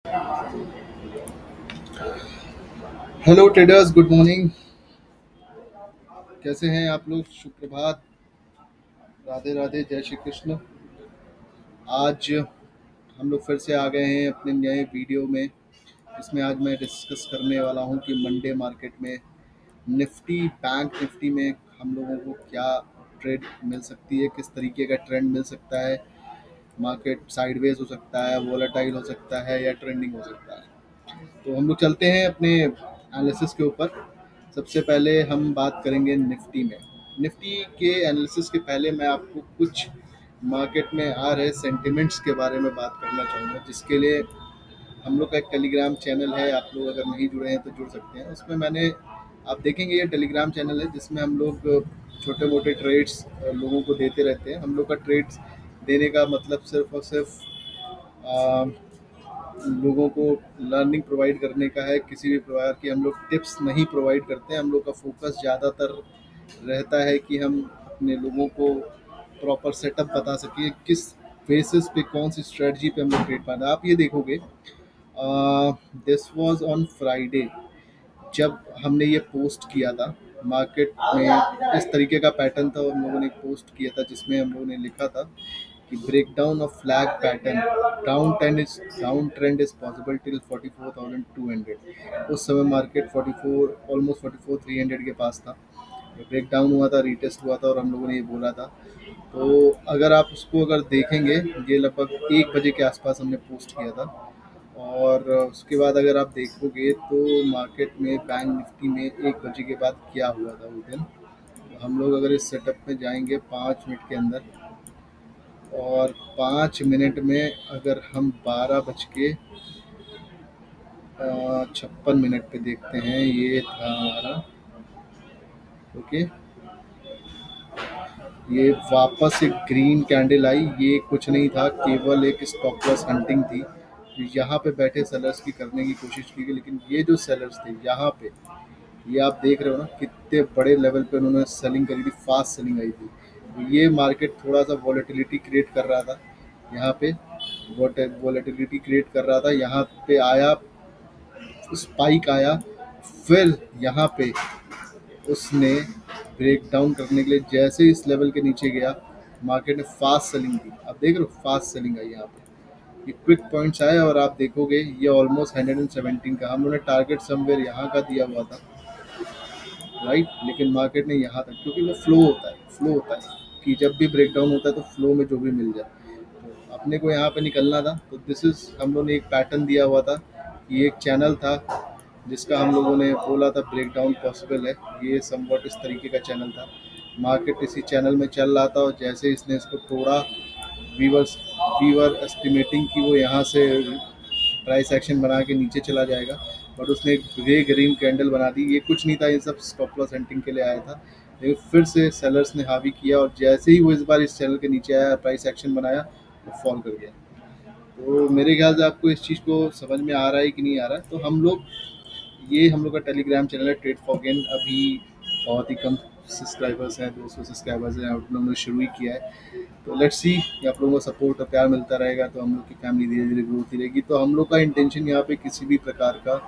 Hello traders, good morning. कैसे हैं आप लोग? सुप्रभात, राधे राधे, जय श्री कृष्ण। आज हम लोग फिर से आ गए हैं अपने नए वीडियो में। इसमें आज मैं डिस्कस करने वाला हूं कि मंडे मार्केट में निफ्टी, बैंक निफ्टी में हम लोगों को क्या ट्रेड मिल सकती है, किस तरीके का ट्रेंड मिल सकता है। मार्केट साइडवेज हो सकता है, वोलेटाइल हो सकता है, या ट्रेंडिंग हो सकता है। तो हम लोग चलते हैं अपने एनालिसिस के ऊपर। सबसे पहले हम बात करेंगे निफ्टी में। निफ्टी के एनालिसिस के पहले मैं आपको कुछ मार्केट में आ रहे सेंटिमेंट्स के बारे में बात करना चाहूँगा, जिसके लिए हम लोग का एक टेलीग्राम चैनल है। आप लोग अगर नहीं जुड़े हैं तो जुड़ सकते हैं उसमें। आप देखेंगे ये टेलीग्राम चैनल है जिसमें हम लोग छोटे मोटे ट्रेड्स लोगों को देते रहते हैं। हम लोग का ट्रेड्स देने का मतलब सिर्फ और सिर्फ लोगों को लर्निंग प्रोवाइड करने का है। किसी भी प्रकार की हम लोग टिप्स नहीं प्रोवाइड करते हैं। हम लोग का फोकस ज़्यादातर रहता है कि हम अपने लोगों को प्रॉपर सेटअप बता सकें, किस बेसिस पे कौन सी स्ट्रेटजी पे हम लोग ट्रेड पाना। आप ये देखोगे, दिस वाज ऑन फ्राइडे जब हमने ये पोस्ट किया था। मार्केट में इस तरीके का पैटर्न था और हम लोगों ने एक पोस्ट किया था जिसमें हम लोगों ने लिखा था कि break down of flag pattern, down trend is possible till 44,200। उस समय मार्केट 44, ऑलमोस्ट 44,300 के पास था। ब्रेक डाउन हुआ था, रीटेस्ट हुआ था और हम लोगों ने ये बोला था। तो अगर आप उसको अगर देखेंगे, ये लगभग 1 बजे के आसपास हमने पोस्ट किया था। और उसके बाद अगर आप देखोगे तो मार्केट में बैंक निफ्टी में 1 बजे के बाद क्या हुआ था उस दिन। तो हम लोग अगर इस सेटअप में जाएंगे 5 मिनट के अंदर, और 5 मिनट में अगर हम 12 बज के 56 मिनट पे देखते हैं, ये था हमारा। ओके, ये वापस एक ग्रीन कैंडल आई। ये कुछ नहीं था, केवल एक स्टॉप लॉस हंटिंग थी। यहाँ पे बैठे सेलर्स की करने की कोशिश की गई, लेकिन ये जो सेलर्स थे यहाँ पे, ये आप देख रहे हो ना कितने बड़े लेवल पे उन्होंने सेलिंग करी थी, फास्ट सेलिंग आई थी। तो ये मार्केट थोड़ा सा वॉलेटिलिटी क्रिएट कर रहा था यहाँ पे, वॉलेटिलिटी क्रिएट कर रहा था। यहाँ पे आया, स्पाइक आया, फिर यहाँ पे उसने ब्रेक डाउन करने के लिए जैसे इस लेवल के नीचे गया, मार्केट ने फास्ट सेलिंग की। आप देख रहे हो फास्ट सेलिंग आई यहाँ पे। ये क्विक पॉइंट्स आए और आप देखोगे ये ऑलमोस्ट 117 का हम लोगों ने टारगेट समवेयर यहाँ का दिया हुआ था, राइट। लेकिन मार्केट ने यहाँ तक, क्योंकि वो फ्लो होता है कि जब भी ब्रेक डाउन होता है तो फ्लो में जो भी मिल जाए, तो अपने को यहाँ पे निकलना था। तो दिस इज, हम लोगों ने एक पैटर्न दिया हुआ था। ये एक चैनल था जिसका हम लोगों ने बोला था ब्रेक डाउन पॉसिबल है। ये समवट इस तरीके का चैनल था। मार्केट इसी चैनल में चल रहा था और जैसे इसने इसको तोड़ा, वीवर्स वीवर एस्टिमेटिंग कि वो यहाँ से प्राइस एक्शन बना के नीचे चला जाएगा, बट उसने एक ग्रे ग्रीन कैंडल बना दी। ये कुछ नहीं था, ये सब स्टॉप लॉस हंटिंग के लिए आया था। लेकिन फिर से सेलर्स ने हावी किया और जैसे ही वो इस बार इस चैनल के नीचे आया, प्राइस एक्शन बनाया, वो फॉल कर गया। तो मेरे ख्याल से आपको इस चीज़ को समझ में आ रहा है कि नहीं आ रहा है। तो हम लोग का टेलीग्राम चैनल है ट्रेड फॉर गेन। अभी बहुत ही कम सब्सक्राइबर्स हैं, 200 सब्सक्राइबर्स हैं, हम लोगों ने शुरू ही किया है। तो लेट्स सी, आप लोगों को सपोर्ट और प्यार मिलता रहेगा तो हम लोग की फैमिली धीरे धीरे ग्रो होती रहेगी। तो हम लोग का इंटेंशन यहाँ पे किसी भी प्रकार का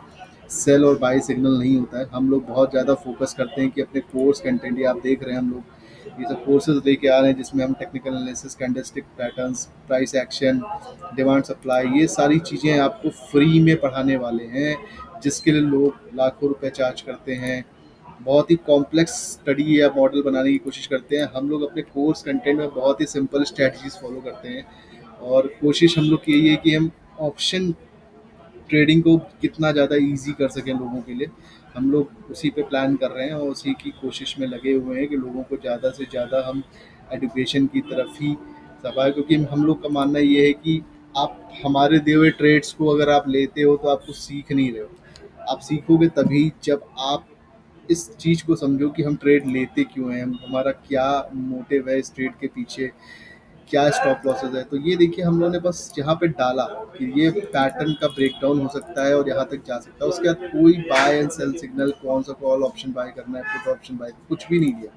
सेल और बाई सिग्नल नहीं होता है। हम लोग बहुत ज़्यादा फोकस करते हैं कि अपने कोर्स कंटेंट, ये आप देख रहे हैं हम लोग ये सब कोर्सेज लेके आ रहे हैं जिसमें हम technical analysis, candlestick patterns, price action, demand supply, ये सारी चीज़ें आपको फ्री में पढ़ाने वाले हैं, जिसके लिए लोग लाखों रुपए चार्ज करते हैं। बहुत ही कॉम्प्लेक्स स्टडी या मॉडल बनाने की कोशिश करते हैं। हम लोग अपने कोर्स कंटेंट में बहुत ही सिंपल स्ट्रैटेजीज फॉलो करते हैं और कोशिश हम लोग की यही है कि हम ऑप्शन ट्रेडिंग को कितना ज़्यादा इजी कर सकें लोगों के लिए। हम लोग उसी पे प्लान कर रहे हैं और उसी की कोशिश में लगे हुए हैं कि लोगों को ज़्यादा से ज़्यादा हम एजुकेशन की तरफ ही सफाए, क्योंकि हम लोग का मानना ये है कि आप हमारे दिए हुए ट्रेड्स को अगर आप लेते हो तो आप कुछ सीख नहीं रहे हो। आप सीखोगे तभी जब आप इस चीज़ को समझो कि हम ट्रेड लेते क्यों हैं, हम हमारा क्या मोटिव है इस ट्रेड के पीछे, क्या स्टॉप लॉसेस है। तो ये देखिए हम लोगों ने बस यहाँ पे डाला कि ये पैटर्न का ब्रेकडाउन हो सकता है और यहाँ तक जा सकता है। उसके बाद कोई बाय एंड सेल सिग्नल, कौन सा कॉल ऑप्शन बाय करना है, पुट ऑप्शन बाय, कुछ भी नहीं दिया।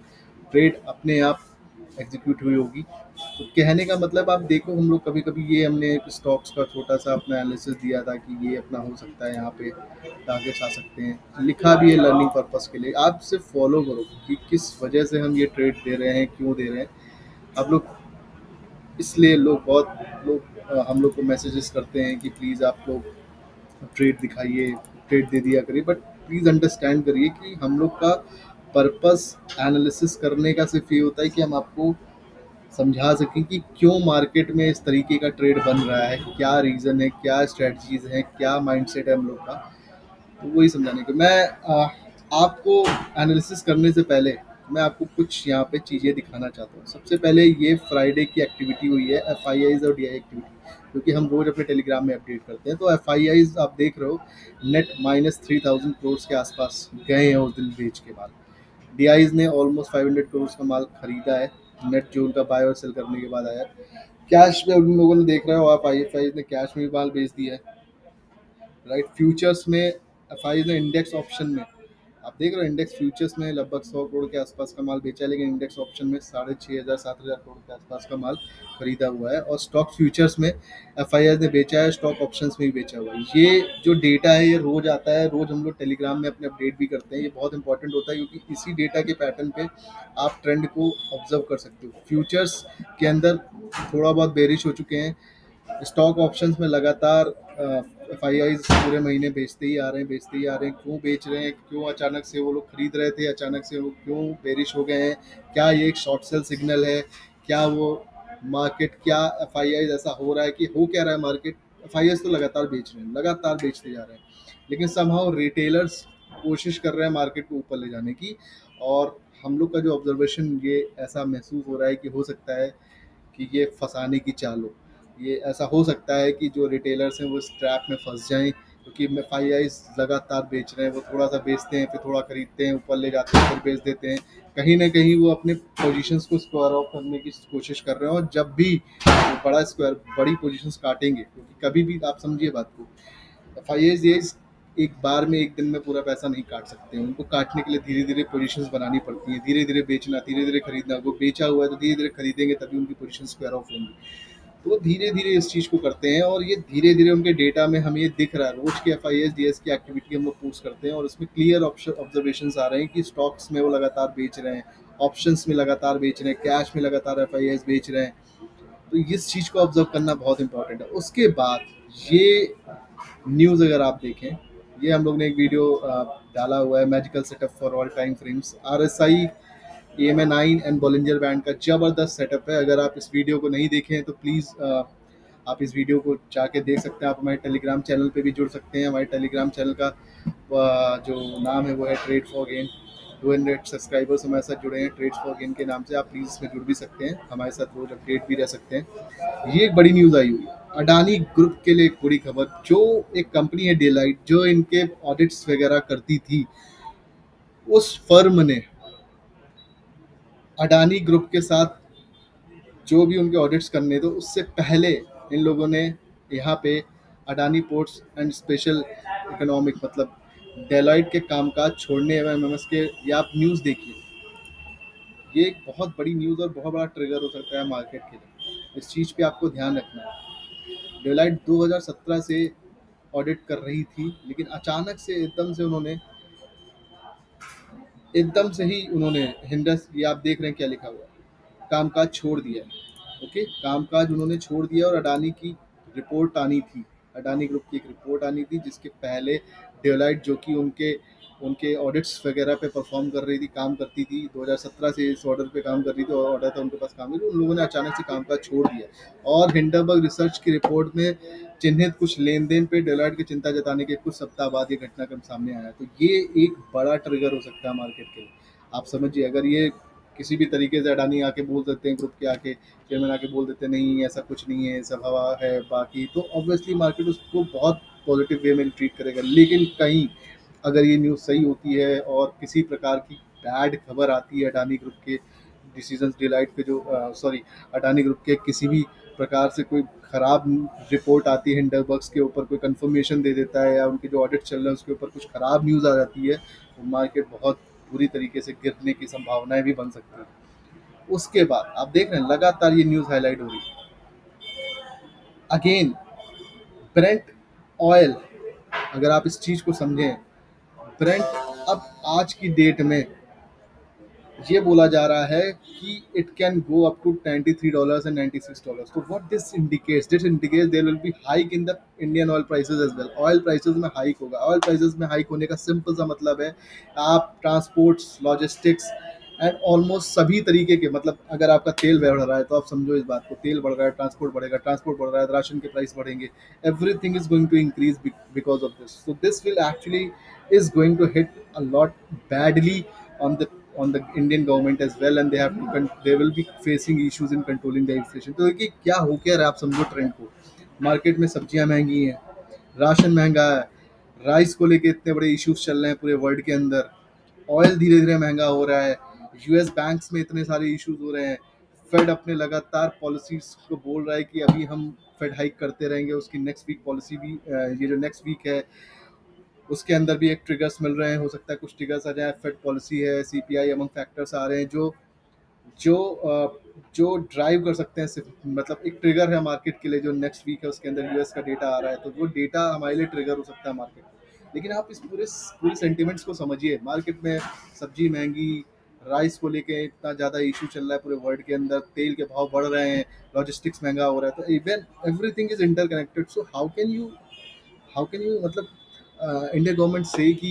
ट्रेड अपने आप एग्जीक्यूट हुई होगी। तो कहने का मतलब आप देखो, हम लोग कभी कभी ये हमने एक स्टॉक्स का छोटा सा अपना एनालिसिस दिया था कि ये अपना हो सकता है, यहाँ पे टारगेट्स आ सकते हैं, लिखा भी है लर्निंग पर्पस के लिए। आप सिर्फ फॉलो करो कि किस वजह से हम ये ट्रेड दे रहे हैं, क्यों दे रहे हैं। आप लोग, इसलिए लोग बहुत लोग हम लोग को मैसेजेस करते हैं कि प्लीज़ आप लोग ट्रेड दिखाइए, ट्रेड दे दिया करिए, बट प्लीज़ अंडरस्टैंड करिए कि हम लोग का पर्पस एनालिसिस करने का सिर्फ ये होता है कि हम आपको समझा सकें कि क्यों मार्केट में इस तरीके का ट्रेड बन रहा है, क्या रीज़न है, क्या स्ट्रेटजीज हैं, क्या माइंडसेट है हम लोग का। तो वही समझाने को मैं आपको एनालिसिस करने से पहले मैं आपको कुछ यहाँ पे चीज़ें दिखाना चाहता हूँ। सबसे पहले ये फ्राइडे की एक्टिविटी हुई है, एफ आई आईज और डी आई एक्टिविटी, क्योंकि हम रोज अपने टेलीग्राम में अपडेट करते हैं। तो एफ आई आईज आप देख रहे हो, नेट -3000 करोड़ के आसपास गए हैं उस दिन बेच के बाद। डी आईज ने ऑलमोस्ट 500 करोड़ का माल खरीदा है, नेट जो उनका बाय और सेल करने के बाद आया। कैश में उन लोगों ने देख रहे हो आप, आई एफ आई ने कैश में भी माल बेच दिया है, राइट। फ्यूचर्स में एफ आई ने इंडेक्स ऑप्शन में, आप देख रहे हो इंडेक्स फ्यूचर्स में लगभग 100 करोड़ के आसपास का माल बेचा है, लेकिन इंडेक्स ऑप्शन में 6,500 7,000 करोड़ के आसपास का माल खरीदा हुआ है। और स्टॉक फ्यूचर्स में एफ आई ने बेचा है, स्टॉक ऑप्शंस में भी बेचा हुआ है। ये जो डेटा है ये रोज आता है, रोज हम लोग टेलीग्राम में अपने अपडेट भी करते हैं। ये बहुत इंपॉर्टेंट होता है, क्योंकि इसी डेटा के पैटर्न पे आप ट्रेंड को ऑब्जर्व कर सकते हो। फ्यूचर्स के अंदर थोड़ा बहुत बेरिश हो चुके हैं, स्टॉक ऑप्शंस में लगातार एफ आई आई पूरे महीने बेचते ही आ रहे हैं, बेचते ही आ रहे हैं। क्यों बेच रहे हैं, क्यों अचानक से वो लोग खरीद रहे थे, अचानक से वो क्यों बेरिश हो गए हैं, क्या ये एक शॉर्ट सेल सिग्नल है, क्या वो मार्केट, क्या एफ आई आई ऐसा हो रहा है कि हो क्या रहा है मार्केट। एफ आई आई तो लगातार बेच रहे हैं, लगातार बेचते जा रहे हैं, लेकिन समहाउ रिटेलर्स कोशिश कर रहे हैं मार्केट को ऊपर ले जाने की। और हम लोग का जो ऑब्जर्वेशन ये ऐसा महसूस हो रहा है कि हो सकता है कि ये फंसाने की चाल हो। ये ऐसा हो सकता है कि जो रिटेलर्स हैं वो इस ट्रैप में फंस जाएं, क्योंकि एफ आई आई लगातार बेच रहे हैं। वो थोड़ा सा बेचते हैं, फिर थोड़ा खरीदते हैं, ऊपर ले जाते हैं, फिर बेच देते हैं। कहीं ना कहीं वो अपने पोजीशंस को स्क्वायर ऑफ करने की कोशिश कर रहे हैं। और जब भी वो बड़ी पोजीशंस काटेंगे, क्योंकि कभी भी आप समझिए बात को, एफ आई आई एक बार में एक दिन में पूरा पैसा नहीं काट सकते हैं। उनको काटने के लिए धीरे धीरे पोजीशंस बनानी पड़ती हैं, धीरे धीरे बेचना, धीरे धीरे खरीदना। वो बेचा हुआ है तो धीरे धीरे खरीदेंगे, तभी उनकी पोजीशन स्क्वायर ऑफ होंगी। तो वो धीरे धीरे इस चीज़ को करते हैं, और ये धीरे धीरे उनके डेटा में हमें ये दिख रहा है। रोज के F I S D S की एक्टिविटी हम लोग पोस्ट करते हैं, और उसमें क्लियर ऑब्जर्वेशन आ रहे हैं कि स्टॉक्स में वो लगातार बेच रहे हैं, ऑप्शंस में लगातार बेच रहे हैं, कैश में लगातार एफ आई एस बेच रहे हैं। तो इस चीज़ को ऑब्जर्व करना बहुत इंपॉर्टेंट है। उसके बाद ये न्यूज़ अगर आप देखें, ये हम लोग ने एक वीडियो डाला हुआ है, magical setup for all time frames, R S I, EMA9 and Bollinger band का ज़बरदस्त सेटअप है। अगर आप इस वीडियो को नहीं देखें तो प्लीज़ आप इस वीडियो को जाके देख सकते हैं। आप हमारे टेलीग्राम चैनल पे भी जुड़ सकते हैं। हमारे टेलीग्राम चैनल का जो नाम है वो है ट्रेड फॉर गेन। 200 सब्सक्राइबर्स हमारे साथ जुड़े हैं ट्रेड फॉर गेन के नाम से। आप प्लीज़ इसमें जुड़ भी सकते हैं, हमारे साथ रोज अपडेट भी रह सकते हैं। ये एक बड़ी न्यूज़ आई हुई है अडानी ग्रुप के लिए, एक बड़ी खबर। जो एक कंपनी है डेलाइट, जो इनके ऑडिट्स वगैरह करती थी, उस फर्म ने अडानी ग्रुप के साथ जो भी उनके ऑडिट्स करने, तो उससे पहले इन लोगों ने यहाँ पे Adani ports and special economic, मतलब डेलॉइट के कामकाज छोड़ने एमएमएस के, ये आप न्यूज़ देखिए। ये एक बहुत बड़ी न्यूज़ और बहुत बड़ा ट्रिगर हो सकता है मार्केट के लिए। इस चीज़ पे आपको ध्यान रखना है। डेलॉइट 2017 से ऑडिट कर रही थी, लेकिन अचानक से एकदम से ही उन्होंने हिंडस, ये आप देख रहे हैं क्या लिखा हुआ है, कामकाज छोड़ दिया है। ओके, कामकाज उन्होंने छोड़ दिया। और अडानी की रिपोर्ट आनी थी, अडानी ग्रुप की एक रिपोर्ट आनी थी, जिसके पहले डेलाइट, जो कि उनके उनके ऑडिट्स वगैरह पे परफॉर्म कर रही थी, काम करती थी, 2017 से इस ऑर्डर पे काम कर रही थी, और ऑर्डर था उनके पास काम करती, उन लोगों ने अचानक से कामकाज छोड़ दिया। और हिंडनबर्ग रिसर्च की रिपोर्ट में चिन्हित कुछ लेन देन पे डेलाइट की चिंता जताने के कुछ सप्ताह बाद ये घटनाक्रम सामने आया। तो ये एक बड़ा ट्रिगर हो सकता है मार्केट के लिए। आप समझिए, अगर ये किसी भी तरीके से अडानी आके बोल देते हैं, ग्रुप के आके चेयरमैन आके बोल देते हैं नहीं ऐसा कुछ नहीं है, सब हवा है बाकी, तो ऑब्वियसली मार्केट उसको बहुत पॉजिटिव वे में ट्रीट करेगा। लेकिन कहीं अगर ये न्यूज़ सही होती है और किसी प्रकार की बैड खबर आती है अडानी ग्रुप के डिसीजंस, डिलाइट पे जो सॉरी अडानी ग्रुप के किसी भी प्रकार से कोई ख़राब रिपोर्ट आती है, हिंडनबर्ग के ऊपर कोई कंफर्मेशन दे देता है, या उनके जो ऑडिट चल रहे हैं उसके ऊपर कुछ ख़राब न्यूज़ आ जाती है, तो मार्केट बहुत बुरी तरीके से गिरने की संभावनाएं भी बन सकती हैं। उसके बाद आप देख रहे हैं लगातार ये न्यूज़ हाईलाइट हो रही है अगेन। ब्रेंट ऑयल, अगर आप इस चीज़ को समझें, ब्रेंट अब आज की डेट में ये बोला जा रहा है कि it can go up to $93 and $96। तो what this indicates there will be hike in the Indian oil prices as well. Oil prices में हाइक होगा। ऑयल प्राइसेस में हाइक होने का सिंपल सा मतलब है, आप ट्रांसपोर्ट्स, लॉजिस्टिक्स एंड ऑलमोस्ट सभी तरीके के, मतलब अगर आपका तेल बढ़ रहा है तो आप समझो इस बात को, तेल बढ़ रहा है, ट्रांसपोर्ट बढ़ेगा, ट्रांसपोर्ट बढ़ रहा है, राशन के प्राइस बढ़ेंगे, everything is going to increase because of this. So this will actually is going to hit a lot badly on the Indian government as well, and they will be facing issues in controlling the inflation। तो देखिए क्या हो क्या रहा है, आप समझो trend को। मार्केट में सब्जियां महंगी हैं, राशन महंगा है, राइस को लेके इतने बड़े इश्यूज चल रहे हैं पूरे वर्ल्ड के अंदर, ऑयल धीरे धीरे महंगा हो रहा है, यूएस बैंक्स में इतने सारे इश्यूज हो रहे हैं, फेड अपने लगातार पॉलिसीज को बोल रहा है कि अभी हम फेड हाइक करते रहेंगे, उसकी नेक्स्ट वीक पॉलिसी भी ये जो नेक्स्ट वीक है उसके अंदर भी एक ट्रिगर्स मिल रहे हैं, हो सकता है कुछ ट्रिगर्स आ जाए, फेड पॉलिसी है, सीपीआई अमंग फैक्टर्स आ रहे हैं जो जो जो ड्राइव कर सकते हैं सिर्फ, मतलब एक ट्रिगर है मार्केट के लिए। जो नेक्स्ट वीक है उसके अंदर यूएस का डेटा आ रहा है, तो वो डेटा हमारे लिए ट्रिगर हो सकता है मार्केट को। लेकिन आप इस पूरे सेंटिमेंट्स को समझिए, मार्केट में सब्जी महंगी, राइस को लेके इतना ज़्यादा इशू चल रहा है पूरे वर्ल्ड के अंदर, तेल के भाव बढ़ रहे हैं, लॉजिस्टिक्स महंगा हो रहा है, तो even everything is interconnected. So how can you मतलब इंडियन गवर्नमेंट से कि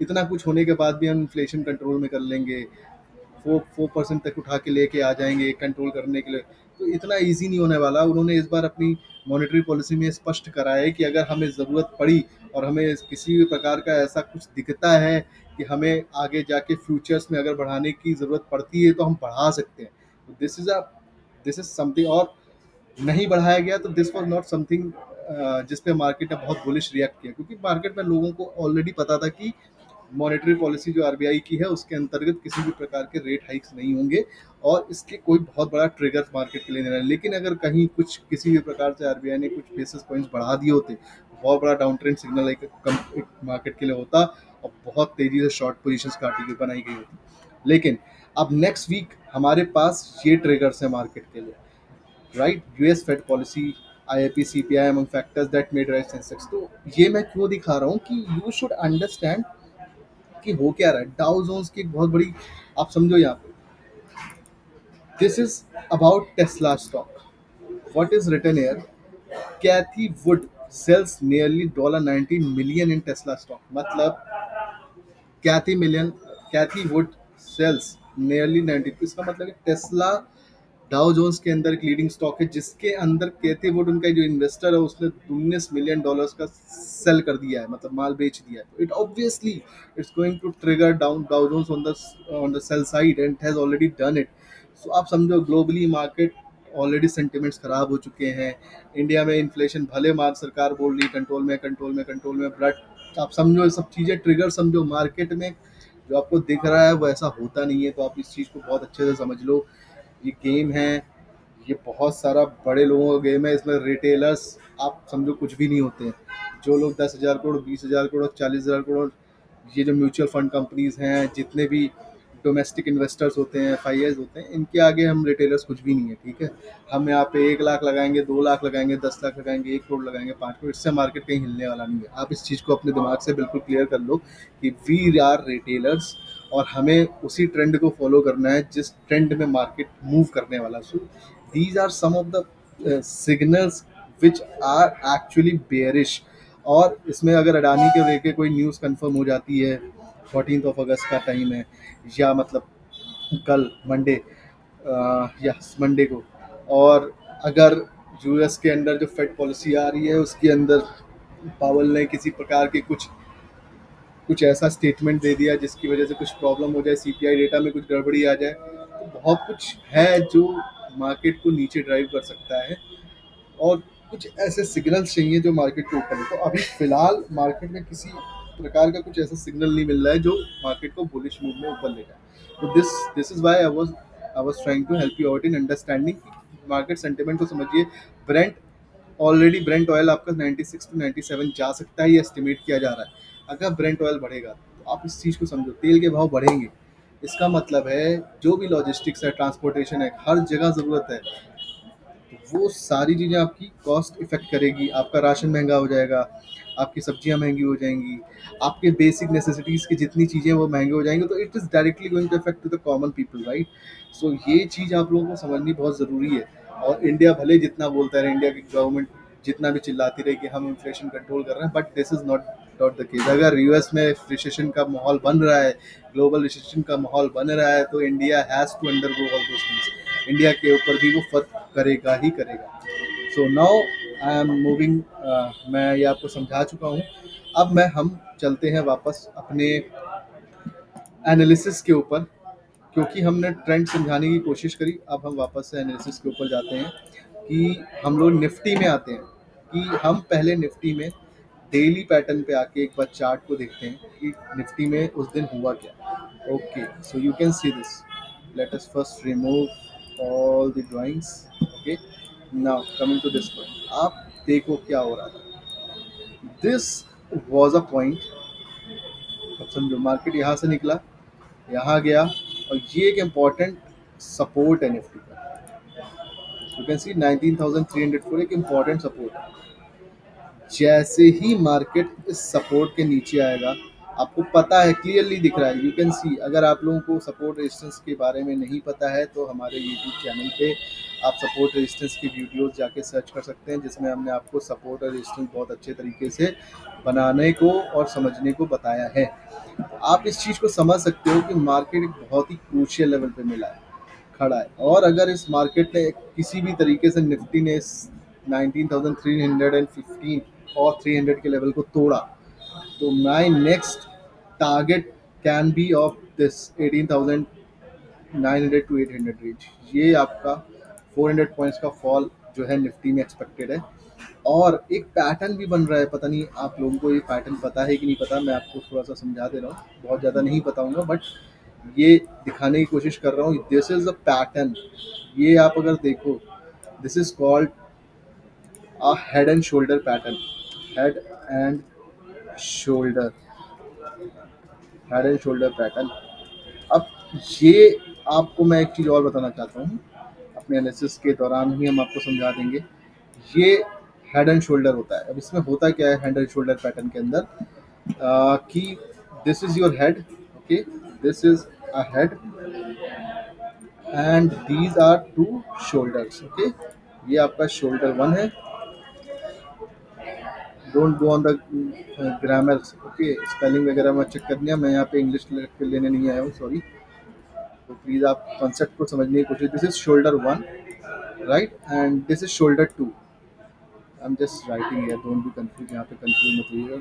इतना कुछ होने के बाद भी हम इन्फ्लेशन कंट्रोल में कर लेंगे, 4% तक उठा के लेके आ जाएंगे कंट्रोल करने के लिए, तो इतना इजी नहीं होने वाला। उन्होंने इस बार अपनी मॉनेटरी पॉलिसी में स्पष्ट करा है कि अगर हमें ज़रूरत पड़ी और हमें किसी भी प्रकार का ऐसा कुछ दिखता है कि हमें आगे जाके फ्यूचर्स में अगर बढ़ाने की ज़रूरत पड़ती है तो हम बढ़ा सकते हैं। तो दिस इज़ समथिंग। और नहीं बढ़ाया गया तो दिस वाज नॉट समथिंग जिस पे मार्केट ने बहुत बुलिश रिएक्ट किया, क्योंकि मार्केट में लोगों को ऑलरेडी पता था कि मॉनेटरी पॉलिसी जो आरबीआई की है उसके अंतर्गत किसी भी प्रकार के रेट हाइक्स नहीं होंगे और इसके कोई बहुत बड़ा ट्रिगर मार्केट के लिए नहीं रहा। लेकिन अगर कहीं कुछ किसी भी प्रकार से आरबीआई ने कुछ बेसिस पॉइंट्स बढ़ा दिए होते, बहुत बड़ा डाउन ट्रेंड सिग्नल एक मार्केट के लिए होता और बहुत तेजी से शॉर्ट पोजीशंस काटी बनाई गई होती। लेकिन अब नेक्स्ट वीक हमारे पास ये ट्रिगर्स है मार्केट के लिए, right? US Fed policy, IIP, CPI among factors that made rise Sensex. तो ये मैं क्यों दिखा रहा हूँ कि यू शुड अंडरस्टैंड कि हो क्या रहा है। डाउ जोन्स की एक बहुत बड़ी, आप समझो यहाँ पे, this is about Tesla stock. What is written here, Cathie Wood sells nearly $19 million in Tesla stock. मतलब कैथी वुड सेल्स नियरली 90, इसका मतलब है टेस्ला डाउ जोन्स के अंदर एक लीडिंग स्टॉक है जिसके अंदर कैथी वुड, उनका जो इन्वेस्टर है, उसने $19 मिलियन का सेल कर दिया है, मतलब माल बेच दिया है। तो it obviously it's going to trigger down Dow Jones on the sell side and it has already done it. So आप समझो ग्लोबली मार्केट ऑलरेडी सेंटिमेंट्स खराब हो चुके हैं। इंडिया में इन्फ्लेशन भले मार सरकार बोल रही कंट्रोल में, बट आप समझो ये सब चीज़ें ट्रिगर समझो मार्केट में, जो आपको दिख रहा है वो ऐसा होता नहीं है। तो आप इस चीज़ को बहुत अच्छे से समझ लो, ये गेम है, ये बहुत सारा बड़े लोगों का गेम है। इसमें रिटेलर्स आप समझो कुछ भी नहीं होते हैं। जो लोग 10,000 करोड़, 20,000 करोड़, 40,000 करोड़, ये जो म्यूचुअल फंड कंपनीज हैं, जितने भी डोमेस्टिक इन्वेस्टर्स होते हैं, एफआईआईज होते हैं, इनके आगे हम रिटेलर्स कुछ भी नहीं है, ठीक है। हम यहाँ पे 1 लाख लगाएंगे, 2 लाख लगाएंगे, 10 लाख लगाएंगे, 1 करोड़ लगाएंगे, 5 करोड़, इससे मार्केट कहीं हिलने वाला नहीं है। आप इस चीज़ को अपने दिमाग से बिल्कुल क्लियर कर लो कि वी आर रिटेलर्स और हमें उसी ट्रेंड को फॉलो करना है जिस ट्रेंड में मार्केट मूव करने वाला। So these are some of the signals which are actually bearish. और इसमें अगर अडानी के लेके कोई न्यूज़ कंफर्म हो जाती है, 14 अगस्त का टाइम है, या मतलब कल मंडे, यस मंडे को, और अगर यूएस के अंदर जो फेड पॉलिसी आ रही है उसके अंदर पावल ने किसी प्रकार के कुछ ऐसा स्टेटमेंट दे दिया जिसकी वजह से कुछ प्रॉब्लम हो जाए, सीपीआई डेटा में कुछ गड़बड़ी आ जाए, तो बहुत कुछ है जो मार्केट को नीचे ड्राइव कर सकता है। और कुछ ऐसे सिग्नल्स चाहिए जो मार्केट को ऊपर ले। तो अभी फिलहाल मार्केट में किसी प्रकार का कुछ ऐसा सिग्नल नहीं मिल रहा है जो मार्केट को बुलिश मूव में ऊपर ले जाए। तो this is why I was trying to help you out in understanding market sentiment को समझिए। ब्रेंट ऑलरेडी ब्रेंट ऑयल आपका 96 टू 97 जा सकता है, ये एस्टिमेट किया जा रहा है। अगर ब्रेंट ऑयल बढ़ेगा तो आप इस चीज़ को समझो, तेल के भाव बढ़ेंगे, इसका मतलब है जो भी लॉजिस्टिक्स है, ट्रांसपोर्टेशन है, हर जगह ज़रूरत है, तो वो सारी चीज़ें आपकी कॉस्ट इफ़ेक्ट करेगी। आपका राशन महंगा हो जाएगा, आपकी सब्जियां महंगी हो जाएंगी, आपके बेसिक नेसेसिटीज़ की जितनी चीज़ें वो महंगे हो जाएंगे, तो it is directly going to affect to the common people, right. So ये चीज़ आप लोगों को समझनी बहुत ज़रूरी है। और इंडिया भले जितना बोलता है, इंडिया की गवर्नमेंट जितना भी चिल्लाती रही कि हम इन्फ्लेशन कंट्रोल कर रहे हैं, but this is not the case. अगर यूएस में रिसेशन का माहौल बन रहा है, ग्लोबल रिसेशन का माहौल बन रहा है, तो India has to undergo all those things. India के ऊपर भी वो फर्क करेगा ही करेगा। So now I am moving, मैं ये आपको समझा चुका हूँ। अब हम चलते हैं वापस अपने एनालिसिस के ऊपर, क्योंकि हमने ट्रेंड समझाने की कोशिश करी। अब हम वापस से एनालिसिस के ऊपर जाते हैं कि हम लोग निफ्टी में आते हैं, कि हम पहले निफ्टी में डेली पैटर्न पे आके एक बार चार्ट को देखते हैं कि निफ्टी में उस दिन हुआ क्या। Okay, so you can see this. Let us first remove all the drawings. Okay, now coming to this point, आप देखो क्या हो रहा था। This was a point. अब समझो, मार्केट यहाँ से निकला, यहाँ गया, और ये एक इम्पॉर्टेंट सपोर्ट है निफ्टी का। यू कैन सी 19,304 एक इम्पॉर्टेंट सपोर्ट है। जैसे ही मार्केट इस सपोर्ट के नीचे आएगा, आपको पता है, क्लियरली दिख रहा है, यू कैन सी। अगर आप लोगों को सपोर्ट रेजिस्टेंस के बारे में नहीं पता है, तो हमारे यूट्यूब चैनल पे आप सपोर्ट रेजिस्टेंस की वीडियोस जाके सर्च कर सकते हैं, जिसमें हमने आपको सपोर्ट और रेजिस्टेंस बहुत अच्छे तरीके से बनाने को और समझने को बताया है। आप इस चीज़ को समझ सकते हो कि मार्केट एक बहुत ही क्रूशियल लेवल पे मिला है, खड़ा है। और अगर इस मार्केट ने किसी भी तरीके से, निफ्टी ने इस 19,315 और 300 के लेवल को तोड़ा, तो my next target can be of this 18,900 to 800 range. ये आपका 400 पॉइंट्स का फॉल जो है निफ्टी में एक्सपेक्टेड है। और एक पैटर्न भी बन रहा है, पता नहीं आप लोगों को ये पैटर्न पता है कि नहीं पता, मैं आपको थोड़ा सा समझा दे रहा हूँ, बहुत ज़्यादा नहीं बताऊँगा, बट ये दिखाने की कोशिश कर रहा हूँ। This is a pattern. ये आप अगर देखो, this is called a head and shoulder pattern. Head and shoulder, head and shoulder pattern. अब ये आपको मैं एक चीज़ और बताना चाहता हूँ, अपने एनालिसिस के दौरान ही हम आपको समझा देंगे। ये हेड एंड शोल्डर होता है। अब इसमें होता क्या है हेड एंड शोल्डर पैटर्न के अंदर, कि this is your head, okay, this is a head and these are two shoulders. Okay, ये आपका शोल्डर वन है। Don't go on the grammar, okay, spelling वगैरह मैं चेक करनी है, मैं यहाँ पे इंग्लिश लेने नहीं आया हूँ, सॉरी। तो प्लीज़ आप कॉन्सेप्ट को समझने की कोशिश। This is shoulder one, right, and this is shoulder two. I am just writing here, don't be confuse, यहाँ पे कंफ्यूज मत होइएगा।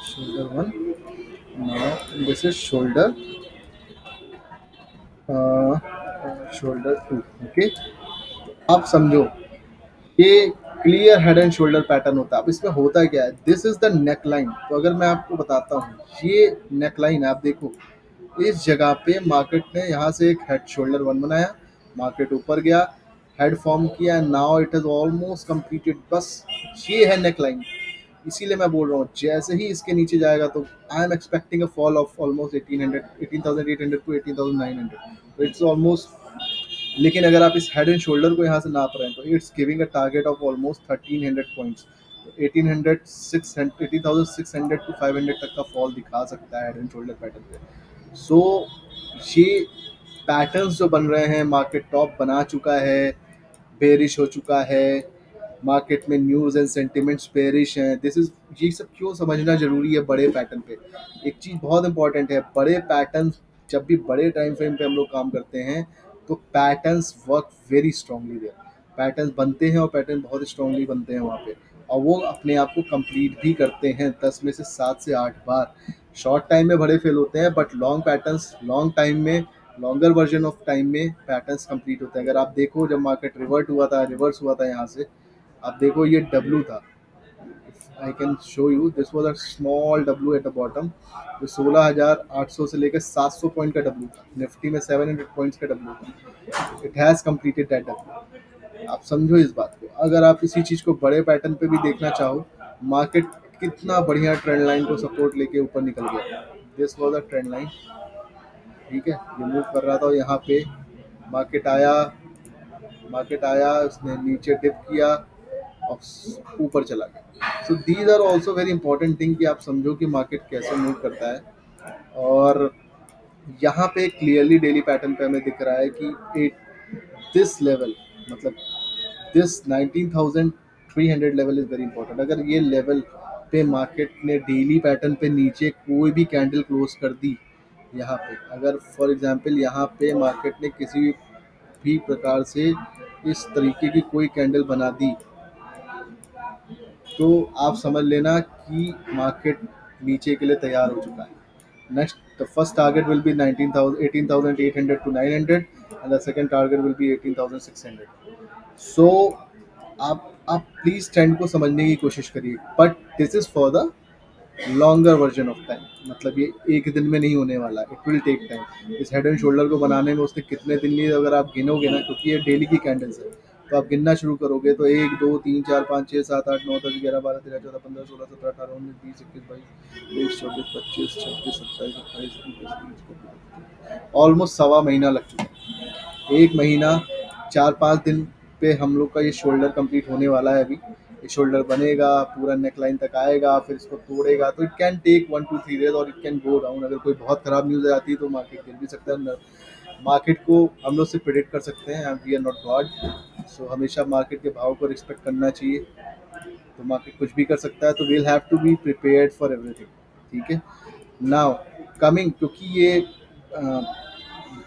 shoulder one, now this is shoulder shoulder two। Okay, आप समझो, ये clear head and shoulder pattern होता है। अब इसमें होता क्या है, this is the neck line. तो अगर मैं आपको बताता हूँ, ये नेक लाइन आप देखो, इस जगह पे मार्केट ने यहाँ से एक हेड शोल्डर वन बनाया, मार्केट ऊपर गया, हेड फॉर्म किया, now it is almost completed. बस ये है नेक लाइन। इसीलिए मैं बोल रहा हूँ, जैसे ही इसके नीचे जाएगा, तो I am expecting a fall of almost 1800, 18,800 to 18,900। तो इट्स ऑलमोस्ट, लेकिन अगर आप इस हेड एंड शोल्डर को यहाँ से नाप रहे हैं, तो it's giving a target of almost 1300 points. तो 1800, 600, 18,600 टू 500 तक का फॉल दिखा सकता है हेड एंड शोल्डर पैटर्न पे। सो ये पैटर्न्स जो बन रहे हैं, मार्केट टॉप बना चुका है, बेरिश हो चुका है, मार्केट में न्यूज़ एंड सेंटिमेंट्स बेरिश हैं। दिस इज, ये सब क्यों समझना जरूरी है बड़े पैटर्न पे। एक चीज़ बहुत इंपॉर्टेंट है, बड़े पैटर्न, जब भी बड़े टाइम फ्रेम पे हम लोग काम करते हैं, तो patterns work very strongly there. Patterns बनते हैं और पैटर्न बहुत स्ट्रांगली बनते हैं वहाँ पे, और वो अपने आप को कंप्लीट भी करते हैं 10 में से 7 से 8 बार। शॉर्ट टाइम में बड़े फेल होते हैं, but long patterns, long time में, लॉन्गर वर्जन ऑफ टाइम में पैटर्न्स कंप्लीट होते हैं। अगर आप देखो, जब मार्केट रिवर्स हुआ था यहाँ से, आप देखो, ये डब्लू था। I can show you, this was a small W at the bottom. जो 16,800 से लेकर 700 पॉइंट का डब्लू था। निफ्टी में 700 पॉइंट्स का डब्लू था। It has completed that W. आप समझो इस बात को। अगर आप इसी चीज़ को बड़े पैटर्न पे भी देखना चाहो, मार्केट कितना बढ़िया ट्रेंड लाइन को सपोर्ट लेके ऊपर निकल गया। This was a trend line, ठीक है, ये मूव कर रहा था और यहाँ पे मार्केट आया, उसने नीचे डिप किया और ऊपर चला गया। So these are also very important thing कि आप समझो कि मार्केट कैसे मूव करता है। और यहाँ पे क्लियरली डेली पैटर्न पे हमें दिख रहा है कि दिस लेवल, मतलब this 19,300 level is very important. अगर ये लेवल पे मार्केट ने डेली पैटर्न पे नीचे कोई भी कैंडल क्लोज कर दी, यहाँ पे अगर फॉर एग्जांपल यहाँ पे मार्केट ने किसी भी प्रकार से इस तरीके की कोई कैंडल बना दी, तो आप समझ लेना कि मार्केट नीचे के लिए तैयार हो चुका है। Next, the first target will be 18,800 to 900, and the second target will be 18,600. So आप प्लीज ट्रेंड को समझने की कोशिश करिए, but this is for the longer version of time. मतलब ये एक दिन में नहीं होने वाला, इट विल टेक टाइम। इस हेड एंड शोल्डर को बनाने में उसने कितने दिन लिए, अगर आप गिनोगे ना, क्योंकि ये डेली की कैंडल्स है, तो आप गिनना शुरू करोगे तो 1 2 3 4 5 6 7 8 9 10 11 12 13 14 15 16 17 18 19 20 21 22 23 24 25 26 27 28 29 ऑलमोस्ट सवा महीना लग चुका है। एक महीना 4-5 दिन पे हम लोग का ये शोल्डर कंप्लीट होने वाला है। अभी ये शोल्डर बनेगा, पूरा नेक लाइन तक आएगा, फिर इसको तोड़ेगा, तो it can take 1 to 3 days और इट कैन गो डाउन। अगर कोई बहुत खराब न्यूज़ आती है तो मार्केट गिर भी सकता है। मार्केट को हम लोग से प्रिडिक्ट कर सकते हैं, वी आर नॉट गॉड। सो हमेशा मार्केट के भाव को रिस्पेक्ट करना चाहिए। तो मार्केट कुछ भी कर सकता है, तो we'll have to be prepared for everything, ठीक है। नाउ कमिंग, क्योंकि ये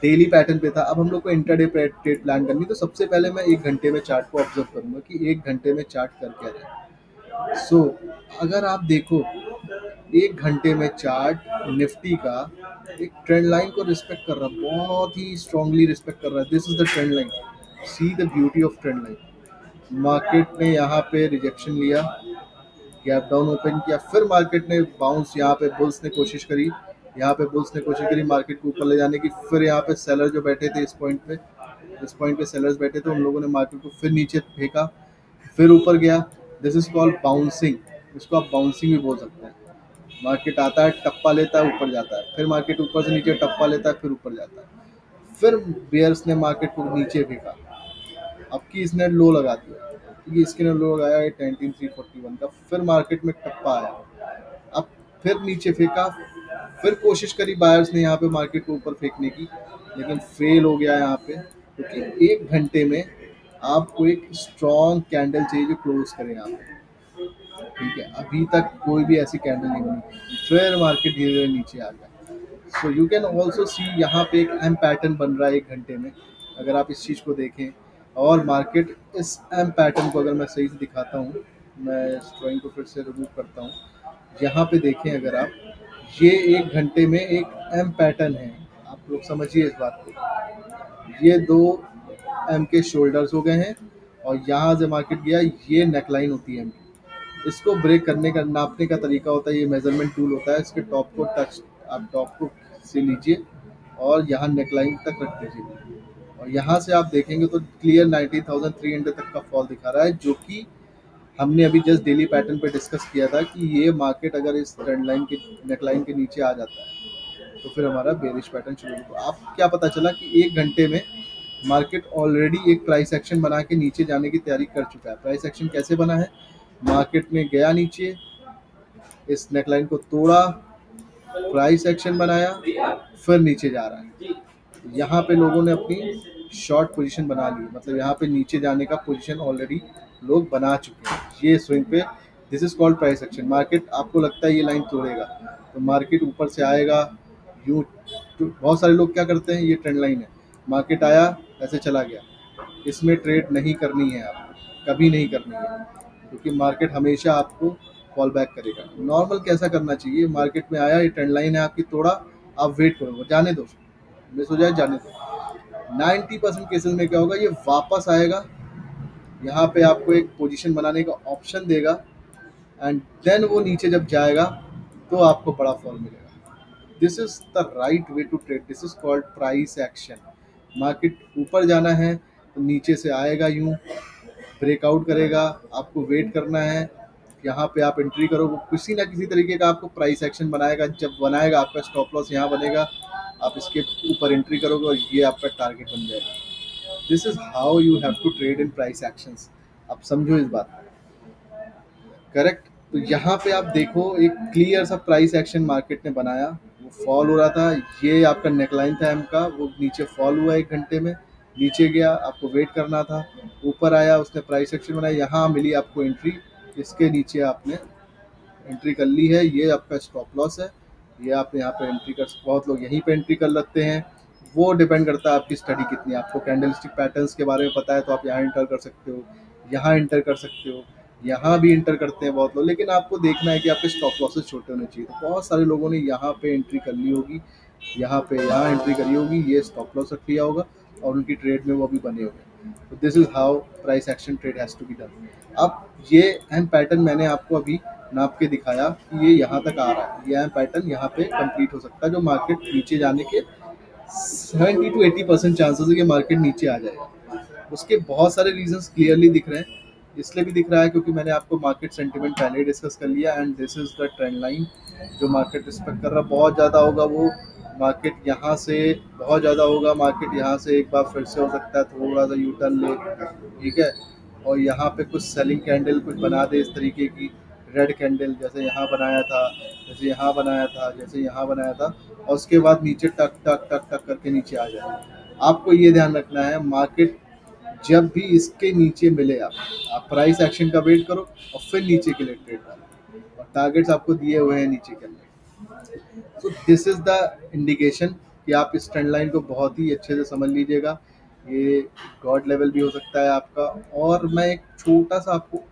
डेली पैटर्न पे था, अब हम लोग को इंटरडे ट्रेड प्लान करनी। तो सबसे पहले मैं 1 घंटे में चार्ट को ऑब्जर्व करूंगा कि 1 घंटे में चार्ट कर क्या रहा है। सो अगर आप देखो 1 घंटे में चार्ट निफ्टी का एक ट्रेंड लाइन को रिस्पेक्ट कर रहा है, बहुत ही स्ट्रांगली रिस्पेक्ट कर रहा है। This is the trend line, see the beauty of trend line. Market ने यहाँ पे रिजेक्शन लिया, गैप डाउन ओपन किया, फिर मार्केट ने बाउंस, यहाँ पे बुल्स ने कोशिश करी, मार्केट को ऊपर ले जाने की। फिर यहाँ पे सेलर जो बैठे थे इस पॉइंट पे सेलर्स बैठे थे, उन लोगों ने मार्केट को फिर नीचे फेंका, फिर ऊपर गया। दिस इज कॉल्ड बाउंसिंग, इसको आप बाउंसिंग भी बोल सकते हैं। मार्केट आता है, टप्पा लेता है, ऊपर जाता है, फिर मार्केट ऊपर से नीचे टप्पा लेता है, फिर ऊपर जाता है, फिर बेयर्स ने मार्केट को नीचे फेंका। अब की इसने लो लगा दिया, क्योंकि इसके ने लो लगाया है 19341 का, फिर मार्केट में टप्पा आया, अब फिर नीचे फेंका, फिर कोशिश करी बायर्स ने यहाँ पे मार्केट को ऊपर फेंकने की, लेकिन फेल हो गया यहाँ पे। क्योंकि 1 घंटे में आपको एक स्ट्रॉन्ग कैंडल चाहिए जो क्लोज करे यहाँ पे, ठीक है। अभी तक कोई भी ऐसी कैंडल नहीं बनी, फिर मार्केट धीरे धीरे नीचे आ गया। सो यू कैन ऑल्सो सी यहाँ पे एक एम पैटर्न बन रहा है 1 घंटे में, अगर आप इस चीज़ को देखें। और मार्केट इस एम पैटर्न को अगर मैं सही से दिखाता हूँ, मैं इस ड्राइंग को फिर से रिमूव करता हूँ, यहाँ पे देखें अगर आप, ये 1 घंटे में एक एम पैटर्न है। आप लोग समझिए इस बात को, ये 2 एम के शोल्डर्स हो गए हैं, और यहाँ से मार्केट गया, ये नेकलाइन होती है एम की। इसको ब्रेक करने का, नापने का तरीका होता है, ये मेजरमेंट टूल होता है, इसके टॉप को टच, आप टॉप को से लीजिए और यहाँ नेकलाइन तक रख दीजिए, और यहाँ से आप देखेंगे तो क्लियर 19,300 तक का फॉल दिखा रहा है, जो कि हमने अभी जस्ट डेली पैटर्न पे डिस्कस किया था कि ये मार्केट अगर इस ट्रेंड लाइन के नेकलाइन के नीचे आ जाता है तो फिर हमारा बेरिश पैटर्न शुरू होगा। आप क्या पता चला कि 1 घंटे में मार्केट ऑलरेडी एक प्राइस एक्शन बना के नीचे जाने की तैयारी कर चुका है। प्राइस एक्शन कैसे बना है, मार्केट में गया नीचे, इस नेकलाइन को तोड़ा, प्राइस एक्शन बनाया, फिर नीचे जा रहा है। यहाँ पे लोगों ने अपनी शॉर्ट पोजीशन बना ली, मतलब यहाँ पे नीचे जाने का पोजीशन ऑलरेडी लोग बना चुके हैं ये स्विंग पे। This is called price action. Market आपको लगता है ये लाइन तोड़ेगा तो मार्केट ऊपर से आएगा, यूँ तो बहुत सारे लोग क्या करते हैं, ये ट्रेंड लाइन है, मार्केट आया ऐसे चला गया, इसमें ट्रेड नहीं करनी है, आपको कभी नहीं करनी है, क्योंकि मार्केट हमेशा आपको फॉल बैक करेगा। नॉर्मल कैसा करना चाहिए, मार्केट में आया, ये ट्रेंड लाइन है आपकी, तोड़ा, आप वेट करो, जाने दो, मिस हो जाए जाने दो। 90% केसेस में क्या होगा, ये वापस आएगा, यहाँ पे आपको एक पोजीशन बनाने का ऑप्शन देगा, एंड देन वो नीचे जब जाएगा तो आपको बड़ा फॉल मिलेगा। This is the right way to trade, this is called price action. Market ऊपर जाना है, तो नीचे से आएगा यूँ, ब्रेकआउट करेगा, आपको वेट करना है, यहाँ पे आप एंट्री करोगे, किसी ना किसी तरीके का आपको प्राइस एक्शन बनाएगा, जब बनाएगा आपका स्टॉप लॉस यहाँ बनेगा, आप इसके ऊपर एंट्री करोगे और ये आपका टारगेट बन जाएगा। This is how you have to trade in price actions. आप समझो इस बात को। करेक्ट। तो यहाँ पे आप देखो एक क्लियर सा प्राइस एक्शन मार्केट ने बनाया, वो फॉल हो रहा था, ये आपका नेकलाइन था एम का, वो नीचे फॉल हुआ 1 घंटे में, नीचे गया, आपको वेट करना था, ऊपर आया, उसने प्राइस एक्शन बनाया, यहाँ मिली आपको एंट्री, इसके नीचे आपने एंट्री कर ली है, ये आपका स्टॉप लॉस है, ये आप यहाँ पे एंट्री कर, बहुत लोग यहीं पे एंट्री कर लेते हैं। वो डिपेंड करता है आपकी स्टडी कितनी है, आपको कैंडलस्टिक पैटर्न्स के बारे में पता है तो आप यहाँ एंटर कर सकते हो, यहाँ एंटर कर सकते हो, यहाँ भी एंटर करते हैं बहुत लोग, लेकिन आपको देखना है कि आपके स्टॉप लॉसेस छोटे होने चाहिए। तो बहुत सारे लोगों ने यहाँ पे एंट्री कर ली होगी, यहाँ पे यहाँ एंट्री करी होगी, ये स्टॉप लॉस रख लिया होगा और उनकी ट्रेड में वो भी बने होंगे। तो this is how price action trade has to be done. अब ये एम पैटर्न मैंने आपको अभी नाप के दिखाया कि ये यहाँ तक आ रहा है, ये एम पैटर्न यहाँ पे कंप्लीट हो सकता है, जो मार्केट नीचे जाने के 70 to 80% चांसेस है कि मार्केट नीचे आ जाएगा। उसके बहुत सारे रीजंस क्लियरली दिख रहे हैं, इसलिए भी दिख रहा है क्योंकि मैंने आपको मार्केट सेंटिमेंट पहले ही डिस्कस कर लिया, and this is the trend line जो मार्केट रिस्पेक्ट कर रहा है। बहुत ज़्यादा होगा वो मार्केट यहाँ से, बहुत ज़्यादा होगा मार्केट यहाँ से, एक बार फिर से हो सकता है थोड़ा सा यू टर्न ले, ठीक है, और यहाँ पे कुछ सेलिंग कैंडल कुछ बना दे इस तरीके की, रेड कैंडल जैसे यहाँ बनाया था, जैसे यहाँ बनाया था, जैसे यहाँ बनाया था, और उसके बाद नीचे टक टक टक टक करके नीचे आ जाए। आपको ये ध्यान रखना है, मार्केट जब भी इसके नीचे मिले आप प्राइस एक्शन का वेट करो और फिर नीचे के लिए ट्रेड डालो, और टारगेट्स आपको दिए हुए हैं नीचे के अंदर। So this is the indication कि आप इस ट्रेंड लाइन को बहुत ही अच्छे से समझ लीजिएगा। ये गॉड लेवल भी हो सकता है आपका। और मैं एक छोटा सा आपको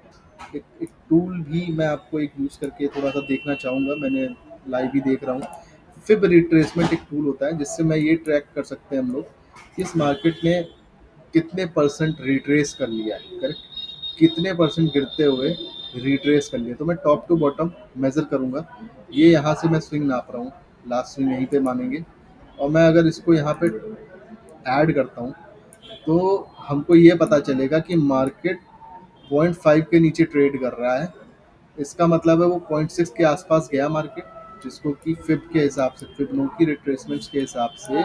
एक टूल भी मैं आपको एक यूज़ करके थोड़ा सा देखना चाहूँगा, मैंने लाइव ही देख रहा हूँ। फिब रिट्रेसमेंट एक टूल होता है जिससे मैं ये ट्रैक कर सकते हैं हम लोग कि इस मार्केट ने कितने परसेंट रिट्रेस कर लिया है, करेक्ट, कितने परसेंट गिरते हुए रिट्रेस कर लिया। तो मैं टॉप टू बॉटम मेज़र करूँगा, ये यहाँ से मैं स्विंग नाप रहा हूँ, लास्ट स्विंग यहीं पे मानेंगे, और मैं अगर इसको यहाँ पे ऐड करता हूँ तो हमको ये पता चलेगा कि मार्केट 0.5 के नीचे ट्रेड कर रहा है। इसका मतलब है वो 0.6 के आसपास गया मार्केट, जिसको कि फिब के हिसाब से, फिबोनाची रिट्रेसमेंट्स के हिसाब से,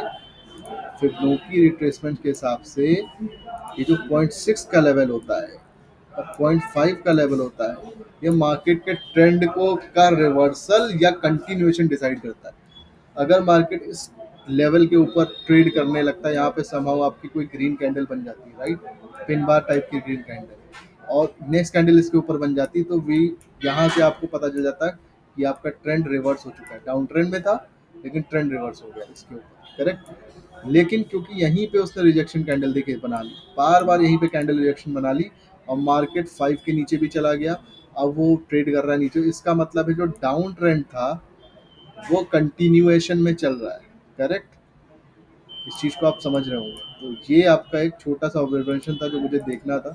फिबोनाची रिट्रेसमेंट के हिसाब से ये जो 0.6 का लेवल होता है और 0.5 का लेवल होता है, ये मार्केट के ट्रेंड को का रिवर्सल या कंटिन्यूएशन डिसाइड करता है। अगर मार्केट इस लेवल के ऊपर ट्रेड करने लगता है, यहाँ पे समहाउ आपकी कोई ग्रीन कैंडल बन जाती है, राइट, पिन बार टाइप की ग्रीन कैंडल, और नेक्स्ट कैंडल इसके ऊपर बन जाती, तो वी यहाँ से आपको पता चल जाता है कि आपका ट्रेंड रिवर्स हो चुका है। डाउन ट्रेंड में था लेकिन ट्रेंड रिवर्स हो गया इसके ऊपर, करेक्ट। लेकिन क्योंकि यहीं पे उसने रिजेक्शन कैंडल देके बना ली, बार बार यहीं पे कैंडल रिजेक्शन बना ली, और मार्केट 5 के नीचे भी चला गया, अब वो ट्रेड कर रहा है नीचे। इसका मतलब है जो डाउन ट्रेंड था वो कंटिन्यूएशन में चल रहा है, करेक्ट। इस चीज़ को आप समझ रहे होंगे। तो ये आपका एक छोटा सा ऑब्जर्वेशन था जो मुझे देखना था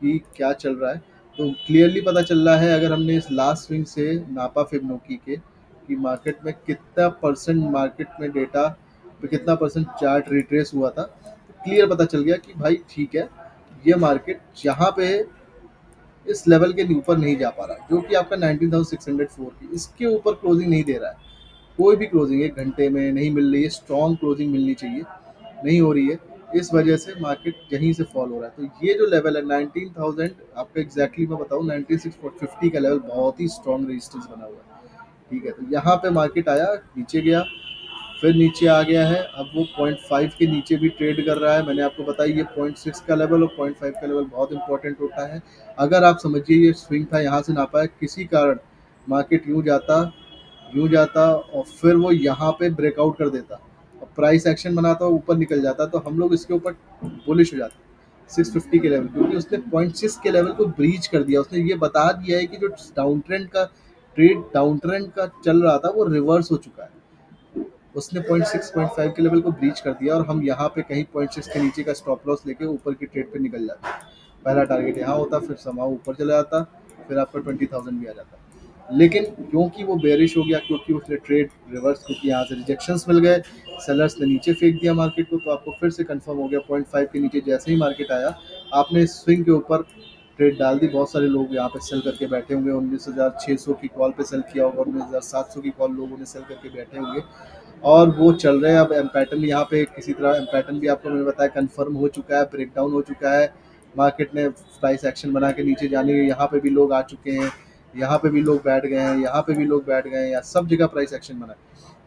कि क्या चल रहा है। तो क्लियरली पता चल रहा है अगर हमने इस लास्ट स्विंग से नापा फिबोनाची के कि मार्केट में कितना परसेंट, मार्केट में डेटा पे कितना परसेंट चार्ट रिट्रेस हुआ था, तो क्लियर पता चल गया कि भाई ठीक है, ये मार्केट यहाँ पे इस लेवल के ऊपर नहीं जा पा रहा, जो कि आपका 19,604 की, इसके ऊपर क्लोजिंग नहीं दे रहा है। कोई भी क्लोजिंग 1 घंटे में नहीं मिल रही है, स्ट्रॉन्ग क्लोजिंग मिलनी चाहिए, नहीं हो रही है, इस वजह से मार्केट यहीं से फॉल हो रहा है। तो ये जो लेवल है 19,000, आपको एग्जैक्टली मैं बताऊँ 9650 का लेवल बहुत ही स्ट्रॉन्ग रेजिस्टेंस बना हुआ है, ठीक है। तो यहाँ पे मार्केट आया, नीचे गया, फिर नीचे आ गया है, अब वो 0.5 के नीचे भी ट्रेड कर रहा है। मैंने आपको बताया ये 0.6 का लेवल और 0.5 का लेवल बहुत इंपॉर्टेंट होता है। अगर आप समझिए ये स्विंग था, यहाँ से नापा है, किसी कारण मार्केट यूँ जाता और फिर वो यहाँ पे ब्रेकआउट कर देता और प्राइस एक्शन बनाता, ऊपर निकल जाता, तो हम लोग इसके ऊपर बुलिश हो जाते 650 के लेवल, क्योंकि उसने 0.6 के लेवल को ब्रीच कर दिया। उसने ये बता दिया है कि जो डाउन ट्रेंड का चल रहा था वो रिवर्स हो चुका है। उसने 0.6 0.5 के लेवल को ब्रीच कर दिया और हम यहाँ पे कहीं 0.6 के नीचे का स्टॉप लॉस लेके ऊपर की ट्रेड पे निकल जाते। पहला टारगेट यहाँ होता, फिर समाओ ऊपर चला जाता, फिर आपका 20,000 भी आ जाता। लेकिन क्योंकि वो बेरिश हो गया, क्योंकि उसने ट्रेड रिवर्स, क्योंकि यहाँ से रिजेक्शंस मिल गए, सेलर्स ने नीचे फेंक दिया मार्केट को, तो आपको फिर से कंफर्म हो गया 0.5 के नीचे जैसे ही मार्केट आया आपने स्विंग के ऊपर ट्रेड डाल दी। बहुत सारे लोग यहाँ पे सेल करके बैठे होंगे, 19,600 की कॉल पे सेल किया होगा, 19,700 की कॉल लोगों ने सेल करके बैठे होंगे और वो चल रहे हैं। अब एम पैटर्न यहाँ पे किसी तरह एम पैटर्न भी आपको मैंने बताया कंफर्म हो चुका है, ब्रेकडाउन हो चुका है, मार्केट ने प्राइस एक्शन बना के नीचे जाने, यहाँ पे भी लोग आ चुके हैं, यहाँ पे भी लोग बैठ गए हैं, यहाँ पे भी लोग बैठ गए हैं, या सब जगह प्राइस एक्शन बना है,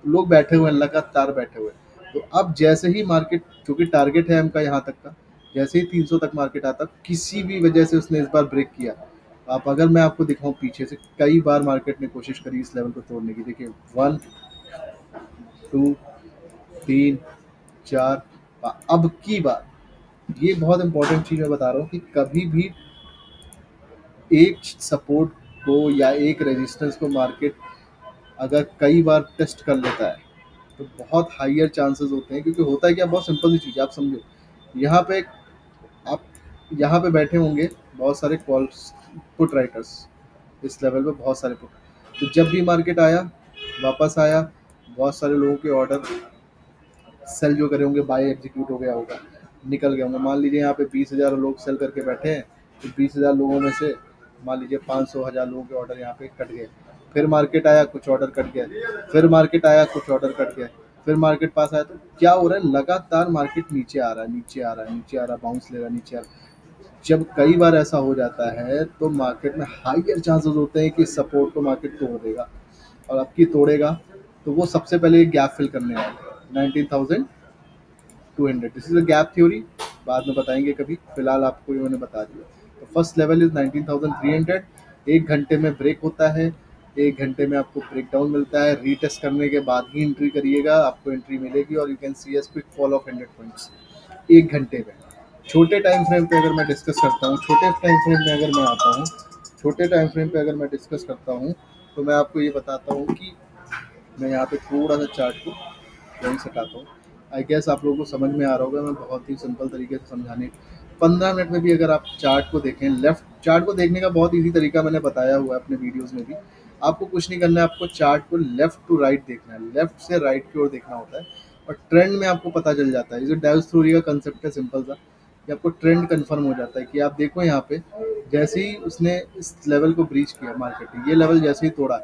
लोग बैठे हुए हैं, लगातार बैठे हुए हैं। तो अब जैसे ही मार्केट, क्योंकि टारगेट है हमका यहाँ तक का, जैसे ही 300 तक मार्केट आता, किसी भी वजह से उसने इस बार ब्रेक किया, आप अगर मैं आपको दिखाऊं पीछे से, कई बार मार्केट ने कोशिश करी इस लेवल को तोड़ने की। देखिए 1 2 3 4 अब की बार, ये बहुत इंपॉर्टेंट चीज मैं बता रहा हूँ कि कभी भी एक सपोर्ट को या एक रेजिस्टेंस को मार्केट अगर कई बार टेस्ट कर लेता है तो बहुत हाइयर चांसेस होते हैं, क्योंकि होता है क्या, बहुत सिंपल सी चीज़ है, आप समझो। यहाँ पे आप यहाँ पे बैठे होंगे बहुत सारे कॉल्स पुट राइटर्स, इस लेवल पे बहुत सारे पुट, तो जब भी मार्केट आया, वापस आया, बहुत सारे लोगों के ऑर्डर सेल जो करे होंगे, बाय एग्जीक्यूट हो गया होगा, निकल गए होंगे। मान लीजिए यहाँ पे 20,000 लोग सेल करके बैठे हैं, तो 20,000 लोगों में से मान लीजिए 500,000 लोगों के ऑर्डर यहाँ पे कट गए। फिर मार्केट आया, कुछ ऑर्डर कट गए, फिर मार्केट आया, कुछ ऑर्डर कट गए, फिर मार्केट पास आया, तो क्या हो रहा है, लगातार मार्केट नीचे आ रहा है, नीचे आ रहा है, नीचे आ रहा है, बाउंस ले रहा है, नीचे आ रहा है। जब कई बार ऐसा हो जाता है तो मार्केट में हाइयर चांसेस होते हैं कि सपोर्ट को मार्केट तोड़ देगा, और अब की तोड़ेगा तो वो सबसे पहले एक गैप फिल करने वाला है 19,200। This is a gap theory, बाद में बताएंगे कभी, फिलहाल आपको ये मैंने बता दिया। तो फर्स्ट लेवल इज 19,300, एक घंटे में ब्रेक होता है, एक घंटे में आपको ब्रेकडाउन मिलता है, रीटेस्ट करने के बाद ही एंट्री करिएगा, आपको एंट्री मिलेगी और you can see as quick fall of 100 points एक घंटे में। छोटे टाइम फ्रेम पे अगर मैं डिस्कस करता हूँ, छोटे टाइम फ्रेम में अगर मैं आता हूँ, छोटे टाइम फ्रेम पे अगर मैं डिस्कस करता हूँ, तो मैं आपको ये बताता हूँ कि मैं यहाँ पे थोड़ा सा चार्ट को वहीं से हटाता हूँ। आई गेस आप लोगों को समझ में आ रहा होगा, मैं बहुत ही सिंपल तरीके से समझाने, 15 मिनट में भी अगर आप चार्ट को देखें, लेफ्ट चार्ट को देखने का बहुत ईजी तरीका मैंने बताया हुआ है अपने वीडियोज़ में भी। आपको कुछ नहीं करना है, आपको चार्ट को लेफ्ट टू राइट देखना है, लेफ्ट से राइट की ओर देखना होता है, और ट्रेंड में आपको पता चल जाता है। ये जो डाउस थ्योरी का कंसेप्ट है सिंपल सा, कि आपको ट्रेंड कंफर्म हो जाता है कि आप देखो यहाँ पे, जैसे ही उसने इस लेवल को ब्रीच किया मार्केट ने, ये लेवल जैसे ही तोड़ा,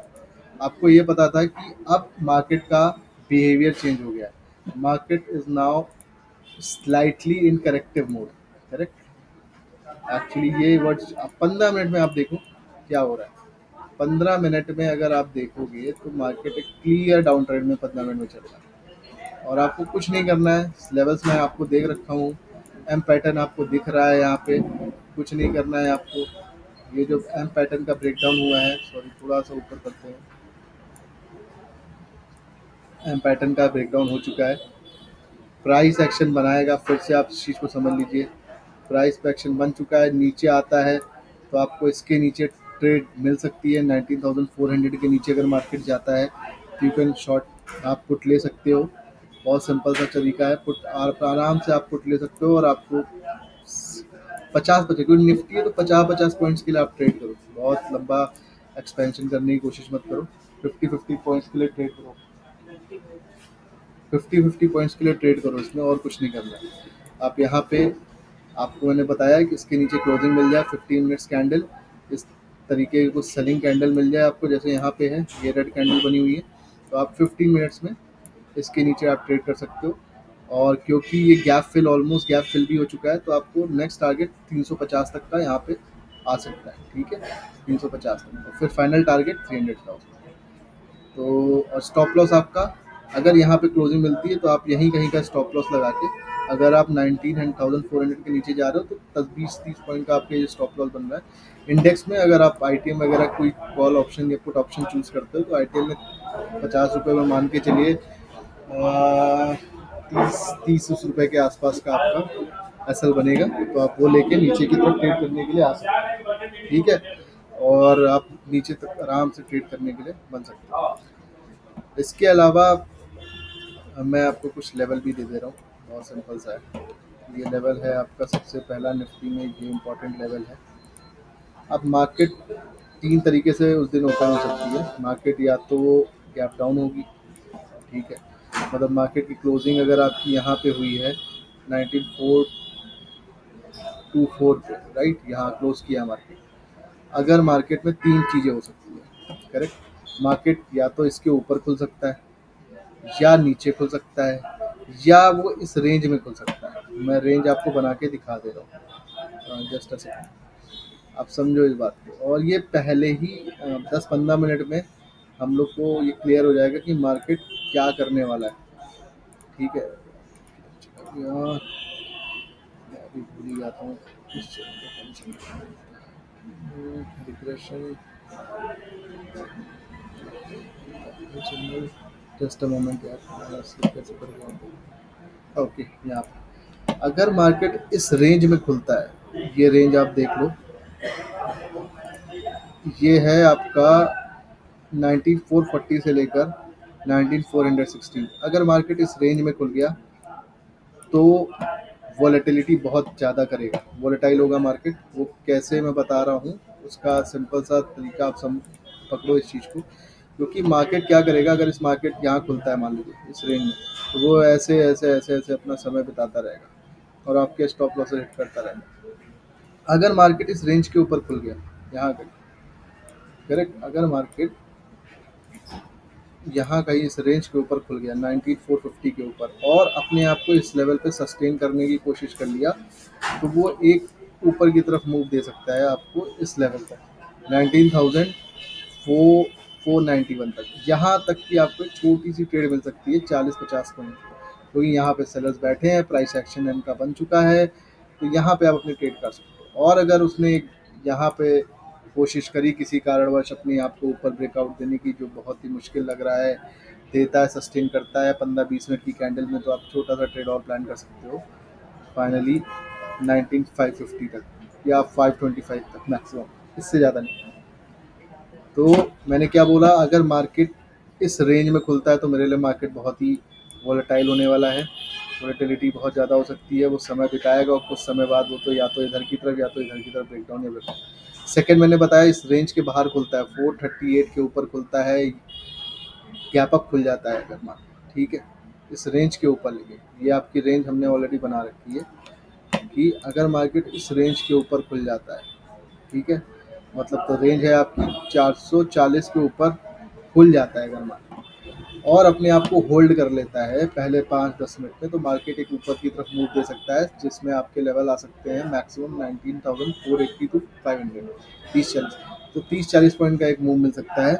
आपको ये पता था कि अब मार्केट का बिहेवियर चेंज हो गया है, market is now slightly in corrective mode. Correct, actually ये वर्ड्स, अब 15 मिनट में आप देखो क्या हो रहा है। 15 मिनट में अगर आप देखोगे तो मार्केट एक क्लियर डाउन ट्रेंड में 15 मिनट में चल रहा है, और आपको कुछ नहीं करना है, लेवल्स मैं आपको देख रखा हूँ, एम पैटर्न आपको दिख रहा है यहाँ पे, कुछ नहीं करना है आपको। ये जो एम पैटर्न का ब्रेकडाउन हुआ है, सॉरी थोड़ा सा ऊपर करते हैं, एम पैटर्न का ब्रेकडाउन हो चुका है, प्राइस एक्शन बनाएगा, फिर से आप इस चीज़ को समझ लीजिए, प्राइस पे एक्शन बन चुका है, नीचे आता है तो आपको इसके नीचे ट्रेड मिल सकती है, 19,400 के नीचे अगर मार्केट जाता है तो यू कैन शॉर्ट, आप पुट ले सकते हो। बहुत सिंपल सा तरीका है, पुट आप आराम से आप पुट ले सकते हो, और आपको 50-50, क्योंकि निफ्टी है तो 50-50 पॉइंट्स के लिए आप ट्रेड करो, बहुत लंबा एक्सपेंशन करने की कोशिश मत करो, 50-50 पॉइंट्स के लिए ट्रेड करो, 50-50 पॉइंट्स के लिए ट्रेड करो, इसमें और कुछ नहीं करना है। आप यहाँ पे, आपको मैंने बताया कि इसके नीचे क्लोजिंग मिल जाए 15 मिनट्स कैंडल, इस तरीके की कुछ सेलिंग कैंडल मिल जाए आपको, जैसे यहाँ पे है ये रेड कैंडल बनी हुई है, तो आप 15 मिनट्स में इसके नीचे आप ट्रेड कर सकते हो। और क्योंकि ये gap fill, almost gap fill भी हो चुका है, तो आपको नेक्स्ट टारगेट 350 तक का यहाँ पे आ सकता है, ठीक है, 350 तक, और फिर फाइनल टारगेट 300 का होगा। तो और स्टॉप लॉस आपका, अगर यहाँ पे क्लोजिंग मिलती है तो आप यहीं कहीं का स्टॉप लॉस लगा के, अगर आप 19,400 के नीचे जा रहे हो तो 10-20-30 पॉइंट का आपके ये स्टॉप लॉस बन रहा है। इंडेक्स में अगर आप आईटीएम वगैरह कोई कॉल ऑप्शन या पुट ऑप्शन चूज करते हो, तो आईटीएम में 50 रुपये में मान के चलिए 30-30 रुपये के आसपास का आपका एसएल बनेगा, तो आप वो लेके नीचे की तरफ ट्रेड करने के लिए आ सकते हैं, ठीक है, और आप नीचे तक आराम से ट्रेड करने के लिए बन सकते हैं। इसके अलावा मैं आपको कुछ लेवल भी दे दे रहा हूँ, बहुत सिंपल सा है। ये लेवल है आपका सबसे पहला, निफ्टी में ये इम्पोर्टेंट लेवल है। अब मार्केट तीन तरीके से उस दिन ओपन हो सकती है मार्केट। या तो वो गैप डाउन होगी, ठीक है, मतलब मार्केट की क्लोजिंग अगर आपकी यहाँ पे हुई है 19424 पे, राइट, यहाँ क्लोज किया मार्केट। अगर मार्केट में तीन चीज़ें हो सकती है, करेक्ट, मार्केट या तो इसके ऊपर खुल सकता है, या नीचे खुल सकता है, या वो इस रेंज में खुल सकता है। मैं रेंज आपको बना के दिखा दे रहा हूँ, जस्ट अ सेकंड, आप समझो इस बात को। और ये पहले ही 10-15 मिनट में हम लोग को ये क्लियर हो जाएगा कि मार्केट क्या करने वाला है, ठीक है। यार मैं अभी भूल ही जाता हूँ इस रिग्रेशन, जस्ट अ मोमेंट यार, कैसे कर गया। ओके, यहाँ पे अगर मार्केट इस रेंज में खुलता है, ये रेंज आप देख लो, ये है आपका 19440 से लेकर 19416। अगर मार्केट इस रेंज में खुल गया तो वॉलेटिलिटी बहुत ज़्यादा करेगा, वॉलेटाइल होगा मार्केट। वो कैसे मैं बता रहा हूँ, उसका सिंपल सा तरीका आप सम पकड़ो इस चीज़ को। क्योंकि मार्केट क्या करेगा, अगर इस मार्केट यहाँ खुलता है मान लीजिए इस रेंज में, तो वो ऐसे ऐसे ऐसे ऐसे अपना समय बिताता रहेगा और आपके स्टॉप लॉस हिट करता रहेगा। अगर मार्केट इस रेंज के ऊपर खुल गया यहाँ का, करेक्ट, अगर मार्केट यहाँ कहीं इस रेंज के ऊपर खुल गया 19450 के ऊपर और अपने आप को इस लेवल पे सस्टेन करने की कोशिश कर लिया, तो वो एक ऊपर की तरफ मूव दे सकता है आपको इस लेवल तक 19,491 तक। यहाँ तक कि आपको एक छोटी सी ट्रेड मिल सकती है 40-50 पॉइंट, क्योंकि यहाँ पे सेलर्स बैठे हैं, प्राइस एक्शन इनका बन चुका है, तो यहाँ पे आप अपनी ट्रेड कर सकते हो। और अगर उसने यहाँ पे कोशिश करी किसी कारणवश अपने आप को ऊपर ब्रेकआउट देने की, जो बहुत ही मुश्किल लग रहा है, देता है, सस्टेन करता है 15-20 मिनट की कैंडल में, तो आप छोटा सा ट्रेड और प्लान कर सकते हो फाइनली 19,550 तक या 525 तक मैक्सिमम, इससे ज़्यादा नहीं। तो मैंने क्या बोला, अगर मार्केट इस रेंज में खुलता है तो मेरे लिए मार्केट बहुत ही वॉलेटाइल होने वाला है, वॉलेटिलिटी बहुत ज़्यादा हो सकती है, वो समय बिताएगा और कुछ समय बाद वो तो या तो इधर की तरफ या तो इधर की तरफ ब्रेकडाउन या ब्रेकडाउन। सेकंड मैंने बताया इस रेंज के बाहर खुलता है, 438 के ऊपर खुलता है, गैप अप खुल जाता है अगर मार्केट, ठीक है, इस रेंज के ऊपर। लेकिन ये आपकी रेंज हमने ऑलरेडी बना रखी है कि अगर मार्केट इस रेंज के ऊपर खुल जाता है, ठीक है, मतलब तो रेंज है आपकी 440 के ऊपर खुल जाता है अगर मार्केट और अपने आप को होल्ड कर लेता है पहले 5-10 मिनट में, तो मार्केट एक ऊपर की तरफ मूव दे सकता है, जिसमें आपके लेवल आ सकते हैं मैक्सिमम 19,480 टू 500, 30-40, तो 30-40 पॉइंट का एक मूव मिल सकता है,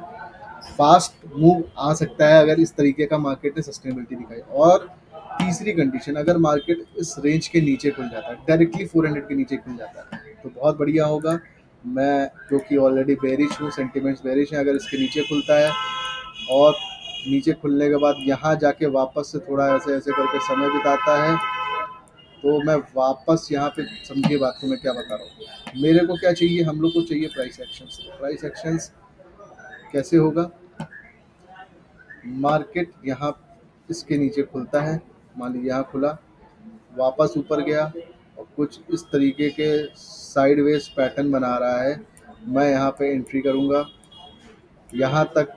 फास्ट मूव आ सकता है अगर इस तरीके का मार्केट ने सस्टेनेबिलिटी दिखाई। और तीसरी कंडीशन, अगर मार्केट इस रेंज के नीचे खुल जाता है, डायरेक्टली 400 के नीचे खुल जाता है, तो बहुत बढ़िया होगा। मैं जो कि ऑलरेडी बेरिश हूँ, सेंटिमेंट्स बेरिश हैं, अगर इसके नीचे खुलता है और नीचे खुलने के बाद यहाँ जाके वापस से थोड़ा ऐसे ऐसे करके समय बिताता है, तो मैं वापस यहाँ पे, समझिए बात को मैं क्या बता रहा हूँ, मेरे को क्या चाहिए, हम लोग को चाहिए प्राइस एक्शंस। प्राइस एक्शंस कैसे होगा, मार्केट यहाँ इसके नीचे खुलता है, मान लीजिए यहाँ खुला, वापस ऊपर गया और कुछ इस तरीके के साइडवेज पैटर्न बना रहा है, मैं यहाँ पे एंट्री करूँगा। यहाँ तक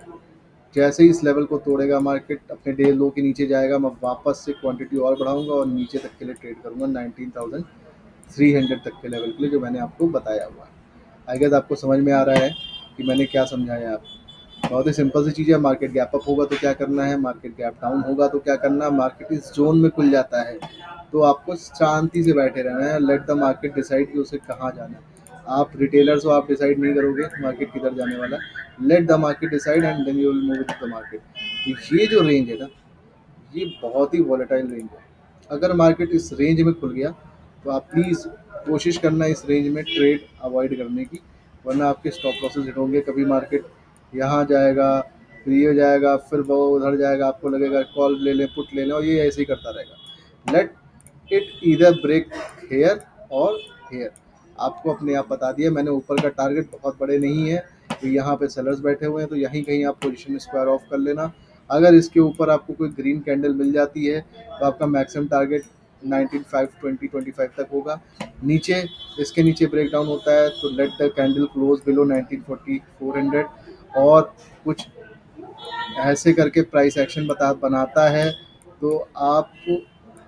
जैसे ही इस लेवल को तोड़ेगा मार्केट, अपने डे लो के नीचे जाएगा, मैं वापस से क्वांटिटी और बढ़ाऊंगा और नीचे तक के लिए ट्रेड करूंगा 19,300 तक के लेवल के लिए, जो मैंने आपको बताया हुआ है। आई गेस आपको समझ में आ रहा है कि मैंने क्या समझाया आपको। बहुत ही सिंपल सी चीज़ है, मार्केट गैप अप होगा तो क्या करना है, मार्केट गैप डाउन होगा तो क्या करना है, मार्केट इस जोन में खुल जाता है तो आपको शांति से बैठे रहना है, लेट द मार्केट डिसाइड कि उसे कहाँ जाना है। आप रिटेलर्स हो, आप डिसाइड नहीं करोगे मार्केट किधर जाने वाला, let the market decide and then you will move with the market. तो ये जो रेंज है ना, ये बहुत ही वॉलेटाइल रेंज है। अगर मार्केट इस रेंज में खुल गया तो आप प्लीज़ कोशिश करना इस रेंज में ट्रेड अवॉइड करने की, वरना आपके स्टॉप लॉसेस हिट होंगे। कभी मार्केट यहाँ जाएगा, फिर ये जाएगा, फिर वो उधर जाएगा, आपको लगेगा कॉल ले लें, पुट ले लें, और ये ऐसे ही करता रहेगा। Let it either break here और हेयर। आपको अपने आप बता दिया मैंने, ऊपर का टारगेट बहुत बड़े नहीं है, तो यहाँ पे सेलर्स बैठे हुए हैं, तो यहीं कहीं आप पोजीशन स्क्वायर ऑफ कर लेना। अगर इसके ऊपर आपको कोई ग्रीन कैंडल मिल जाती है तो आपका मैक्सिमम टारगेट 19,520-25 तक होगा। नीचे, इसके नीचे ब्रेक डाउन होता है तो let the candle close below 1940-400 और कुछ ऐसे करके प्राइस एक्शन बनाता है। तो आप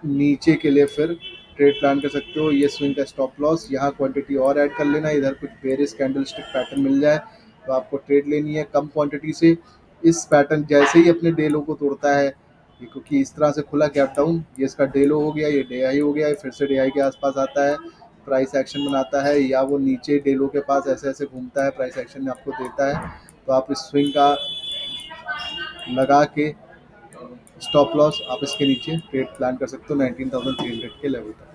नीचे के लिए फिर ट्रेड प्लान कर सकते हो। ये स्विंग का स्टॉप लॉस, यहाँ क्वांटिटी और ऐड कर लेना, इधर कुछ बेरिश कैंडल स्टिक पैटर्न मिल जाए तो आपको ट्रेड लेनी है कम क्वांटिटी से। इस पैटर्न जैसे ही अपने डे लो को तोड़ता है, ये क्योंकि इस तरह से खुला गैप डाउन, ये इसका डे लो हो गया, ये डे हाई हो गया, ये फिर से डे हाई के आसपास आता है, प्राइस एक्शन बनाता है, या वो नीचे डे लो के पास ऐसे ऐसे घूमता है, प्राइस एक्शन आपको देता है। तो आप इस स्विंग का लगा के स्टॉप लॉस आप इसके नीचे ट्रेड प्लान कर सकते हो 19,300 के लेवल तक।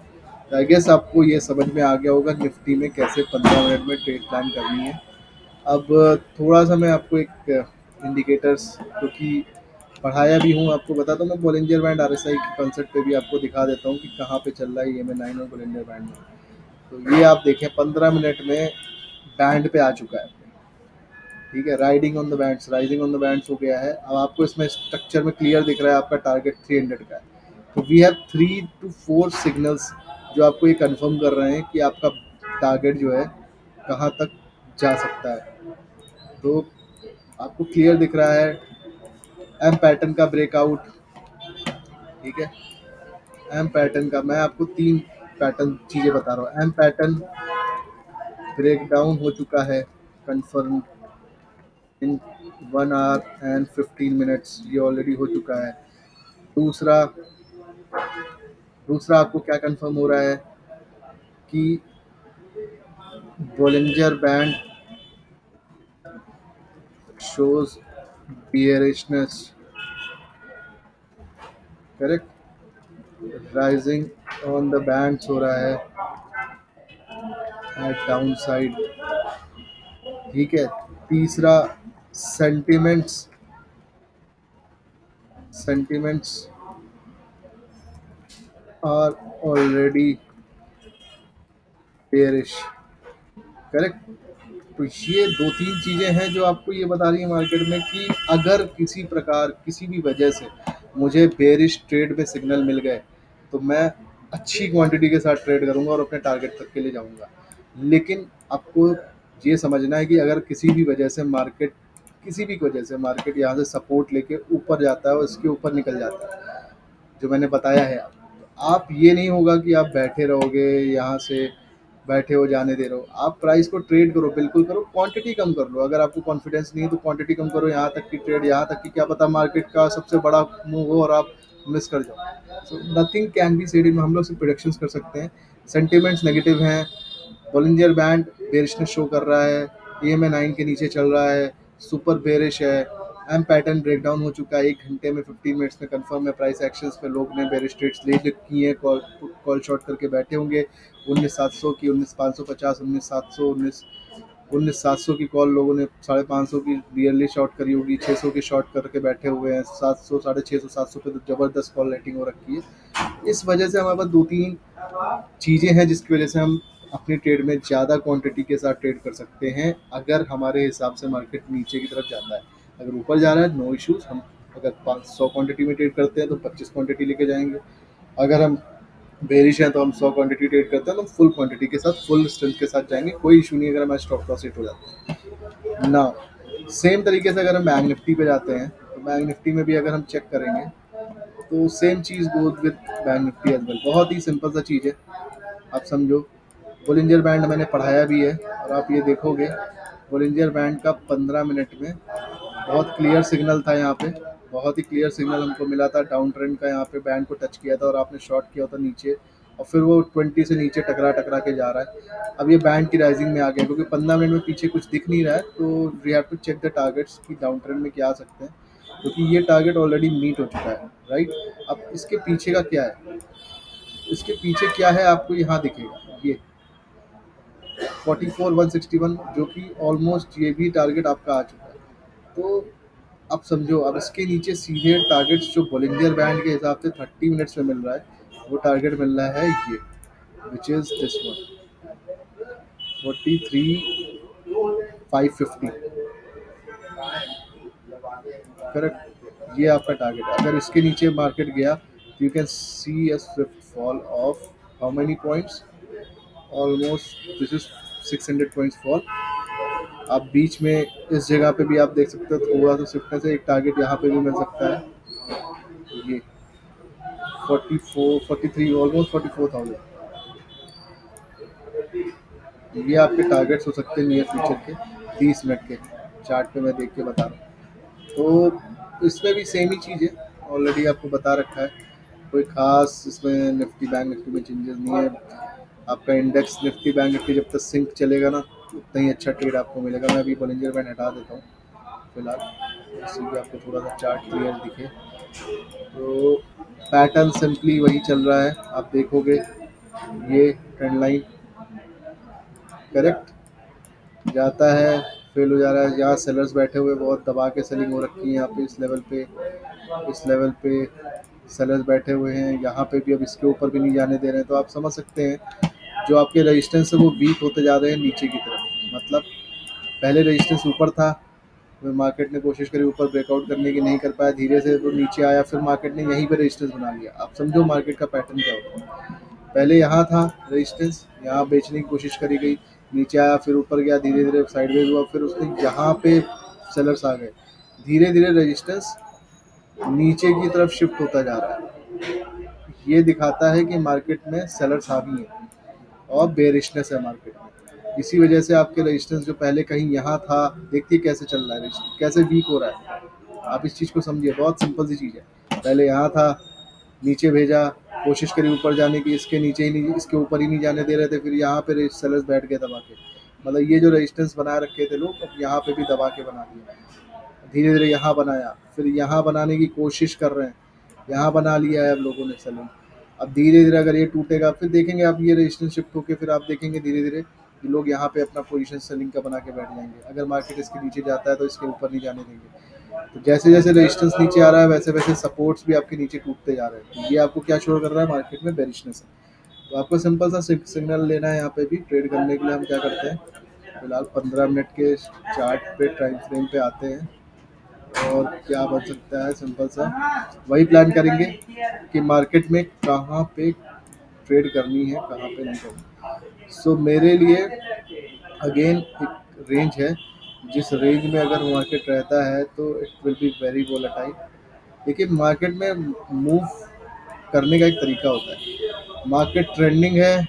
आई गेस आपको ये समझ में आ गया होगा निफ्टी में कैसे 15 मिनट में ट्रेड प्लान करनी है। अब थोड़ा सा मैं आपको एक इंडिकेटर्स, क्योंकि पढ़ाया भी हूँ, आपको बताता हूँ। मैं बोलिंजर बैंड RSI के कंसेप्ट पे भी आपको दिखा देता हूँ कि कहाँ पे चल रहा है EMA9 और बोलिंजर बैंड में। तो ये आप देखें 15 मिनट में बैंड पे आ चुका है, ठीक है। Riding on the bands, rising on the bands हो गया है। अब आपको इसमें स्ट्रक्चर में क्लियर दिख रहा है आपका टारगेट 300 का है। तो वी हैव 3 to 4 सिग्नल्स जो आपको ये कंफर्म कर रहे हैं कि आपका टारगेट जो है कहाँ तक जा सकता है। तो आपको क्लियर दिख रहा है एम पैटर्न का ब्रेकआउट, ठीक है। एम पैटर्न का मैं आपको 3 पैटर्न चीज़ें बता रहा हूँ। एम पैटर्न ब्रेक डाउन हो चुका है confirm in 1 our and 15 minutes, ये ऑलरेडी हो चुका है। दूसरा दूसरा आपको क्या कंफर्म हो रहा है कि Bollinger band shows bearishness, correct. Rising on the bands हो रहा है एट डाउन साइड, ठीक है। तीसरा sentiments sentiments are already bearish, correct. तो ये 2-3 चीज़ें हैं जो आपको ये बता रही है मार्केट में कि अगर किसी प्रकार किसी भी वजह से मुझे बेरिश ट्रेड में सिग्नल मिल गए तो मैं अच्छी क्वांटिटी के साथ ट्रेड करूंगा और अपने टारगेट तक के लिए जाऊंगा। लेकिन आपको ये समझना है कि अगर किसी भी वजह से मार्केट यहाँ से सपोर्ट लेके ऊपर जाता है और इसके ऊपर निकल जाता है जो मैंने बताया है, आप ये नहीं होगा कि आप बैठे रहोगे, यहाँ से बैठे हो जाने दे रहे हो। आप प्राइस को ट्रेड करो, बिल्कुल करो, क्वांटिटी कम कर लो। अगर आपको कॉन्फिडेंस नहीं है तो क्वांटिटी कम करो, यहाँ तक की ट्रेड, यहाँ तक कि क्या पता मार्केट का सबसे बड़ा मूव हो और आप मिस कर जाओ। So nothing can be said in, हम लोग सिर्फ प्रोडिक्शंस कर सकते हैं। सेंटिमेंट्स नेगेटिव हैं, बॉलिंजर बैंड बेरिशनेस शो कर रहा है, EMA9 के नीचे चल रहा है, सुपर बेरिश है। एम पैटर्न ब्रेकडाउन हो चुका है 1 घंटे में, 15 मिनट्स में कंफर्म है। प्राइस एक्शंस पे लोग ने बेरिश ट्रेड्स ले रखी हैं, कॉल शॉर्ट करके बैठे होंगे। 19,700 की, 19,550, 19,700, 19,700 की कॉल लोगों ने 550 की रियरली शॉर्ट करी होगी, 600 की शॉर्ट करके बैठे हुए हैं, 700, 650, 700 पे तो ज़बरदस्त कॉल रेटिंग हो रखी है। इस वजह से हमारे पास 2-3 चीज़ें हैं जिसकी वजह से हम अपनी ट्रेड में ज़्यादा क्वांटिटी के साथ ट्रेड कर सकते हैं अगर हमारे हिसाब से मार्केट नीचे की तरफ जाता है। अगर ऊपर जा रहा है नो इश्यूज़, हम अगर 500 क्वांटिटी में ट्रेड करते हैं तो 25 क्वांटिटी लेके जाएंगे। अगर हम बेरिश है तो हम 100 क्वांटिटी ट्रेड करते हैं तो फुल क्वांटिटी के साथ, फुल स्ट्रेंथ के साथ जाएंगे, कोई इशू नहीं अगर हमारा स्टॉप लॉस हिट हो जाता है ना। सेम तरीके से अगर हम बैंक निफ्टी पे जाते हैं तो बैंक निफ्टी में भी अगर हम चेक करेंगे तो सेम चीज़ goes with bank nifty as well. बहुत ही सिंपल सा चीज़ है, आप समझो। बोलिंजर बैंड मैंने पढ़ाया भी है और आप ये देखोगे बोलिंजर बैंड का 15 मिनट में बहुत क्लियर सिग्नल था, यहाँ पे बहुत ही क्लियर सिग्नल हमको मिला था डाउन ट्रेंड का। यहाँ पे बैंड को टच किया था और आपने शॉर्ट किया था नीचे, और फिर वो 20 से नीचे टकरा के जा रहा है। अब ये बैंड की राइजिंग में आ गया क्योंकि 15 मिनट में पीछे कुछ दिख नहीं रहा है, तो we have to check the targets कि डाउन ट्रेंड में क्या आ सकते हैं, क्योंकि ये टारगेट ऑलरेडी मीट हो चुका है, राइट। अब इसके पीछे का क्या है, इसके पीछे क्या है आपको यहाँ दिखेगा, ये 44,161 जो कि ऑलमोस्ट ये भी टारगेट आपका आ चुका है। तो अब समझो, अब इसके नीचे सीधे टारगेट्स जो बोलिंजर बैंड के हिसाब से 30 मिनट्स में मिल रहा है, वो टारगेट मिल रहा है ये, which is this one 43,550, correct. ये आपका टारगेट है। अगर इसके नीचे मार्केट गया You can see a swift fall of how many points? Almost this is 600 points fall. आप बीच में इस जगह पे भी आप देख सकते हो थोड़ा सा स्विफ्टनेस है, एक टारगेट यहाँ पे भी मिल सकता है। ये 43 ऑलमोस्ट 44,000, ये आपके टारगेट्स हो सकते हैं नियर फ्यूचर के 30 मिनट के चार्ट पे मैं देख के बता रहा हूँ। तो इसमें भी सेम ही चीज़ है, ऑलरेडी आपको बता रखा है, कोई खास इसमें निफ्टी बैंक निफ्टी में चेंजेस नहीं है। आपका इंडेक्स निफ्टी बैंक निफ्टी जब तक सिंक चलेगा ना उतना ही अच्छा ट्रेड आपको मिलेगा। मैं अभी बॉलिंजर बैंड हटा देता हूँ फिलहाल, इसीलिए आपको थोड़ा सा चार्ट क्लियर दिखे। तो पैटर्न सिंपली वही चल रहा है, आप देखोगे ये ट्रेंड लाइन करेक्ट जाता है, फेल हो जा रहा है। यहाँ सेलर्स बैठे हुए बहुत दबा के सेलिंग हो रखी है, यहाँ पे इस लेवल पे सेलर्स बैठे हुए हैं, यहाँ पे भी अब इसके ऊपर भी नहीं जाने दे रहे हैं। तो आप समझ सकते हैं जो आपके रेजिस्टेंस है वो वीक होते जा रहे हैं नीचे की तरफ। मतलब पहले रेजिस्टेंस ऊपर था, फिर मार्केट ने कोशिश करी ऊपर ब्रेकआउट करने की, नहीं कर पाया, धीरे से वो नीचे आया, फिर मार्केट ने यहीं पे रेजिस्टेंस बना लिया। आप समझो मार्केट का पैटर्न क्या होता है, पहले यहाँ था रेजिस्टेंस, यहाँ बेचने की कोशिश करी गई, नीचे आया, फिर ऊपर गया, धीरे धीरे साइडवेज हुआ, फिर उसने यहाँ पे सेलर्स आ गए, धीरे धीरे रेजिस्टेंस नीचे की तरफ शिफ्ट होता जा रहा है। ये दिखाता है कि मार्केट में सेलर्स हावी है और बेरिशनेस है मार्केट में। इसी वजह से आपके रेजिस्टेंस जो पहले कहीं यहाँ था, देखिए कैसे चल रहा है, कैसे वीक हो रहा है। आप इस चीज़ को समझिए, बहुत सिंपल सी चीज़ है। पहले यहाँ था, नीचे भेजा, कोशिश करी ऊपर जाने की, इसके नीचे ही नहीं, इसके ऊपर ही नहीं जाने दे रहे थे, फिर यहाँ पे सेलर्स बैठ गए दबा के। मतलब ये जो रेजिस्टेंस बना रखे थे लोग, अब यहाँ पे भी दबा के बना दिया, धीरे धीरे यहाँ बनाया, फिर यहाँ बनाने की कोशिश कर रहे हैं, यहाँ बना लिया है अब लोगों ने सेलिंग। अब धीरे धीरे अगर ये टूटेगा फिर देखेंगे आप, ये रेजिस्टेंस शिफ्ट होकर फिर आप देखेंगे धीरे धीरे कि लोग यहाँ पे अपना पोजीशन सेलिंग का बना के बैठ जाएंगे। अगर मार्केट इसके नीचे जाता है तो इसके ऊपर नहीं जाने देंगे। तो जैसे जैसे रेजिस्टेंस नीचे आ रहा है वैसे वैसे सपोर्ट्स भी आपके नीचे टूटते जा रहे हैं। तो ये आपको क्या शो कर रहा है, मार्केट में बेरिशनेस है। तो आपको सिंपल सा सिग्नल लेना है। यहाँ पे भी ट्रेड करने के लिए हम क्या करते हैं, फिलहाल 15 मिनट के चार्ट पे टाइम फ्रेम पे आते हैं और क्या बन सकता है, सिंपल सा वही प्लान करेंगे कि मार्केट में कहाँ पे ट्रेड करनी है, कहाँ पे नहीं करनी। सो मेरे लिए अगेन एक रेंज है, जिस रेंज में अगर मार्केट रहता है तो it will be very volatile. देखिए मार्केट में मूव करने का एक तरीका होता है, मार्केट ट्रेंडिंग है,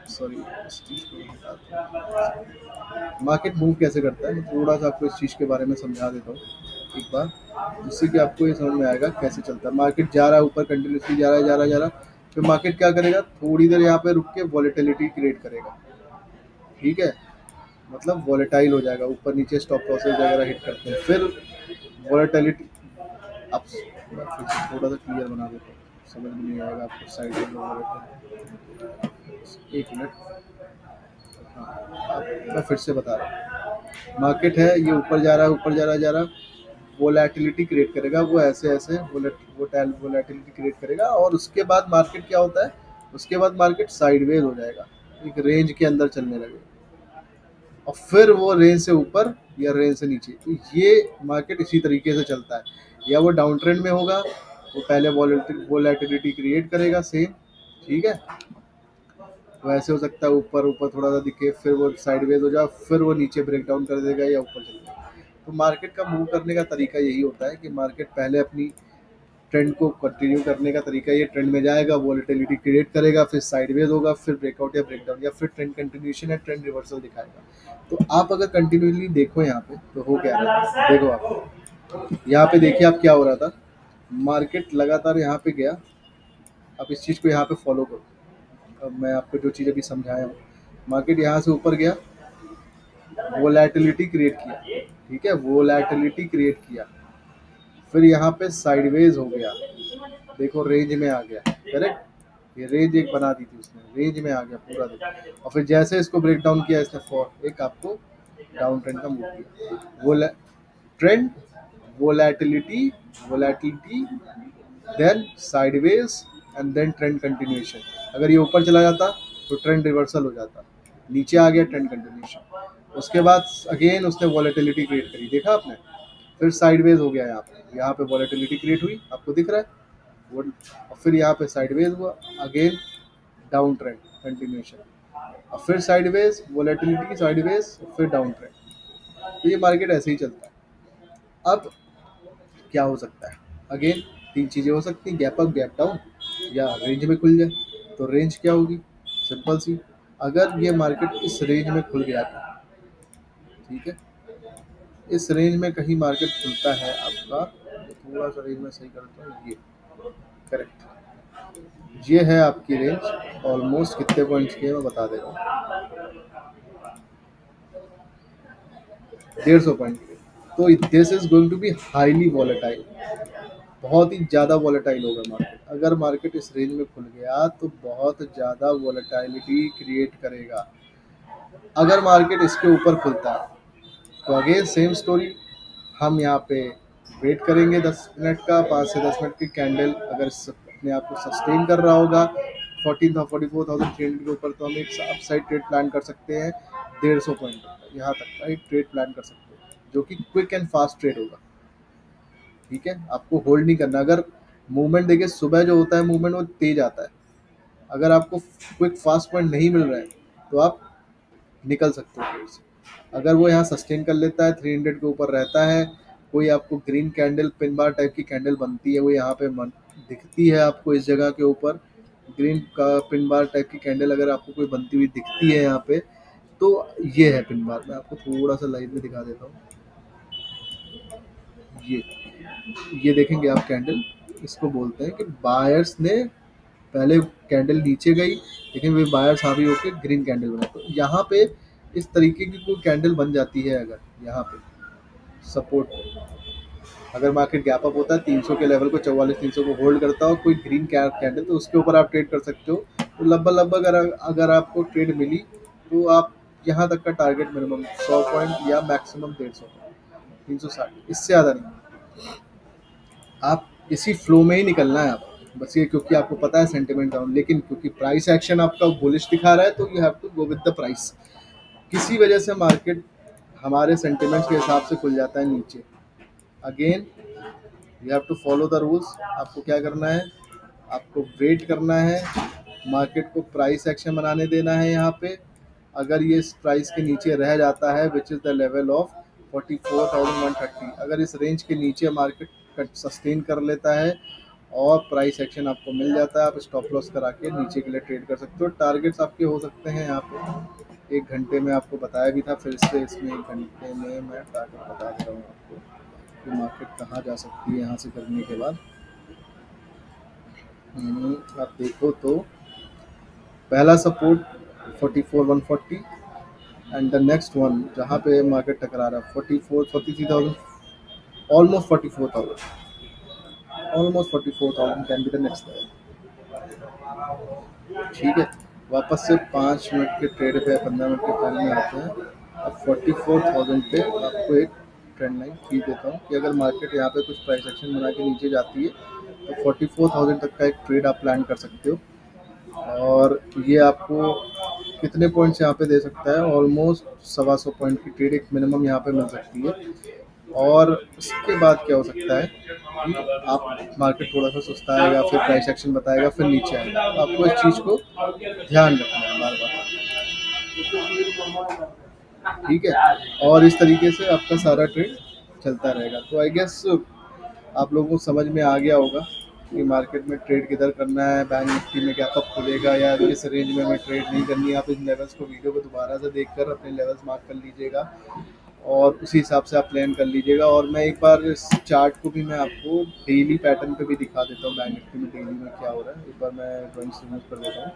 सॉरी इस चीज़ को हटाते हैं। मार्केट मूव कैसे करता है, मैं थोड़ा सा आपको इस चीज़ के बारे में समझा देता हूँ एक बार, जिससे कि आपको ये समझ में आएगा कैसे चलता है। मार्केट जा रहा है ऊपर, कंटिन्यूसली जा रहा है, जा रहा है, जा रहा है, फिर मार्केट क्या करेगा, थोड़ी देर यहाँ पे रुक के वॉलेटिलिटी क्रिएट करेगा, ठीक है, मतलब वॉलेटाइल हो जाएगा, ऊपर नीचे स्टॉप लॉसेस वगैरह हिट करते हैं, फिर वॉलेटिलिटी। अब मैं फिर से थोड़ा सा क्लियर बना देता हूँ, समझ में नहीं आएगा आपको साइड में। एक मिनट, हाँ मैं फिर से बता रहा हूँ। मार्केट है, ये ऊपर जा रहा है, ऊपर जा रहा है, जा रहा है, वोलेटिलिटी क्रिएट करेगा, वो ऐसे ऐसे वोलेटिलिटी क्रिएट करेगा, और उसके बाद मार्केट क्या होता है, उसके बाद मार्केट साइडवेज हो जाएगा, एक रेंज के अंदर चलने लगेगा, और फिर वो रेंज से ऊपर या रेंज से नीचे। तो ये मार्केट इसी तरीके से चलता है, या वो डाउन ट्रेंड में होगा, वो पहले वोलेटिलिटी क्रिएट करेगा सेम, ठीक है, तो ऐसे हो सकता है ऊपर ऊपर थोड़ा सा दिखे, फिर वो साइडवेज हो जाए, फिर वो नीचे ब्रेक डाउन कर देगा या ऊपर चल जाएगा। तो मार्केट का मूव करने का तरीका यही होता है कि मार्केट पहले अपनी ट्रेंड को कंटिन्यू करने का तरीका, ये ट्रेंड में जाएगा, वॉलेटिलिटी क्रिएट करेगा, फिर साइडवेज होगा, फिर ब्रेकआउट या ब्रेकडाउन, या फिर ट्रेंड कंटिन्यूशन या ट्रेंड रिवर्सल दिखाएगा। तो आप अगर कंटिन्यूसली देखो यहाँ पे तो हो क्या रहा है, देखो आप यहाँ पे देखिए आप क्या हो रहा था, मार्केट लगातार यहाँ पे गया। आप इस चीज़ को यहाँ पे फॉलो करो, अब मैं आपको जो चीज़ अभी समझाया हूँ, मार्केट यहाँ से ऊपर गया, वोलेटिलिटी क्रिएट किया, ठीक है, वोलेटिलिटी क्रिएट किया, फिर यहाँ पे साइडवेज हो गया, देखो रेंज में आ गया, करेक्ट, ये रेंज एक बना दी थी उसने, रेंज में आ गया पूरा देखो, और फिर जैसे इसको ब्रेक डाउन किया इसने, फॉर एक आपको डाउन ट्रेंड का मूव किया, वो trend, volatility, volatility, then sideways, and then trend continuation. अगर ये ऊपर चला जाता तो ट्रेंड रिवर्सल हो जाता, नीचे आ गया ट्रेंड कंटिन्यूएशन, उसके बाद अगेन उसने वॉलेटिलिटी क्रिएट करी, देखा आपने, फिर साइडवेज हो गया, यहाँ पे वॉलेटिलिटी क्रिएट हुई, आपको दिख रहा है, वो और फिर यहाँ पे साइडवेज हुआ, अगेन डाउन ट्रेंड कंटिन्यूशन, और फिर साइडवेज वोलेटिलिटी, साइडवेज फिर डाउन ट्रेंड। तो ये मार्केट ऐसे ही चलता है। अब क्या हो सकता है, अगेन तीन चीज़ें हो सकती हैं, गैप अप, गैप डाउन, या रेंज में खुल जाए। तो रेंज क्या होगी, सिंपल सी, अगर ये मार्केट इस रेंज में खुल गया था, ठीक है, इस रेंज में कहीं मार्केट खुलता है आपका, थोड़ा सा रेंज में सही करता हूँ, ये करेक्ट, ये है आपकी रेंज, ऑलमोस्ट कितने पॉइंट्स की है मैं बता दे रहा हूँ, 150 पॉइंट की। तो this is going to be highly volatile, बहुत ही ज़्यादा वॉलेटाइल होगा मार्केट। अगर मार्केट इस रेंज में खुल गया तो बहुत ज़्यादा वॉलेटाइलिटी क्रिएट करेगा। अगर मार्केट इसके ऊपर खुलता है तो अगेन सेम स्टोरी, हम यहाँ पे वेट करेंगे 10 मिनट का, 5 से 10 मिनट की कैंडल अगर अपने आप को सस्टेन कर रहा होगा 44,300 के ऊपर, तो हम एक अपसाइड ट्रेड प्लान कर सकते हैं 150 पॉइंट तक, यहाँ तक का एक ट्रेड प्लान कर सकते हैं, जो कि क्विक एंड फास्ट ट्रेड होगा। ठीक है, आपको होल्ड नहीं करना। अगर मूवमेंट देखिए, सुबह जो होता है मूवमेंट वो तेज आता है, अगर आपको क्विक फास्ट पॉइंट नहीं मिल रहा है तो आप निकल सकते हो ट्रेड से। अगर वो यहाँ सस्टेन कर लेता है, 300 के ऊपर रहता है, कोई आपको green candle pin bar type की कैंडल बनती है, वो यहाँ पे दिखती है आपको इस जगह के ऊपर, ग्रीन का पिन बार टाइप की कैंडल अगर आपको कोई बनती हुई दिखती है यहाँ पे, तो ये है पिन बार। मैं आपको थोड़ा सा लाइव में दिखा देता हूँ, ये देखेंगे आप कैंडल, इसको बोलते हैं कि बायर्स ने पहले कैंडल नीचे गई, लेकिन वे बायर्स हावी होकर ग्रीन कैंडल बना। तो यहाँ पे इस तरीके की कोई कैंडल बन जाती है, अगर यहाँ पे सपोर्ट, अगर मार्केट गैप अप होता है 300 के लेवल को, 44-300 को होल्ड करता हो कोई ग्रीन कैंडल, तो उसके ऊपर आप ट्रेड कर सकते हो। तो लगभग अगर आपको ट्रेड मिली तो आप यहाँ तक का टारगेट मिनिमम 100 पॉइंट या मैक्सिमम 150, 360, इससे ज़्यादा नहीं। आप इसी फ्लो में ही निकलना है आप, बस ये, क्योंकि आपको पता है सेंटिमेंट डाउन, लेकिन क्योंकि प्राइस एक्शन आपका बुलिश दिखा रहा है तो you have to go with the price. किसी वजह से मार्केट हमारे सेंटिमेंट्स के हिसाब से खुल जाता है नीचे, again you have to follow the rules. आपको क्या करना है, आपको वेट करना है, मार्केट को प्राइस एक्शन बनाने देना है। यहाँ पे अगर ये इस प्राइस के नीचे रह जाता है, which is the level of 44,130, अगर इस रेंज के नीचे मार्केट सस्टेन कर लेता है और प्राइस एक्शन आपको मिल जाता है, आप स्टॉप लॉस करा के नीचे के लिए ट्रेड कर सकते हो। टारगेट्स आपके हो सकते हैं यहाँ पे 1 घंटे में, आपको बताया भी था, फिर से इसमें 1 घंटे में मैं टारगेट बता दे रहा हूँ आपको कि मार्केट कहाँ जा सकती है यहाँ से करने के बाद। आप देखो तो पहला support 44,140 and the next one जहाँ पे मार्केट टकरा रहा है 43,000, almost 44,000, almost 44,000 can be the next level. ठीक है, वापस से 5 मिनट के ट्रेड पे, 15 मिनट के ट्रेड में आते हैं। अब 44,000 पे आपको एक ट्रेंड लाइन खींच देता हूँ कि अगर मार्केट यहाँ पे कुछ प्राइस एक्शन बना के नीचे जाती है तो 44,000 तक का एक ट्रेड आप प्लान कर सकते हो, और ये आपको कितने पॉइंट्स यहाँ पे दे सकता है, ऑलमोस्ट 125 पॉइंट की ट्रेड एक मिनिमम यहाँ पे मिल सकती है। और इसके बाद क्या हो सकता है कि आप मार्केट थोड़ा सा सुस्ताएगा, फिर प्राइस एक्शन बताएगा, फिर नीचे आएगा, तो आपको इस चीज़ को ध्यान रखना है बार बार। ठीक है, और इस तरीके से आपका सारा ट्रेड चलता रहेगा। तो आई गेस आप लोगों को समझ में आ गया होगा कि मार्केट में ट्रेड किधर करना है, बैंक निफ्टी में क्या कब खुलेगा या किस रेंज में हमें ट्रेड नहीं करनी है। आप इन लेवल्स को, वीडियो को दोबारा से देखकर अपने लेवल्स मार्क कर लीजिएगा और उसी हिसाब से आप प्लान कर लीजिएगा। और मैं एक बार इस चार्ट को भी मैं आपको डेली पैटर्न पे भी दिखा देता हूँ, बैंक निफ्टी में डेली में क्या हो रहा है। एक बार मैं ड्राइंग से रिमूव कर देता हूँ।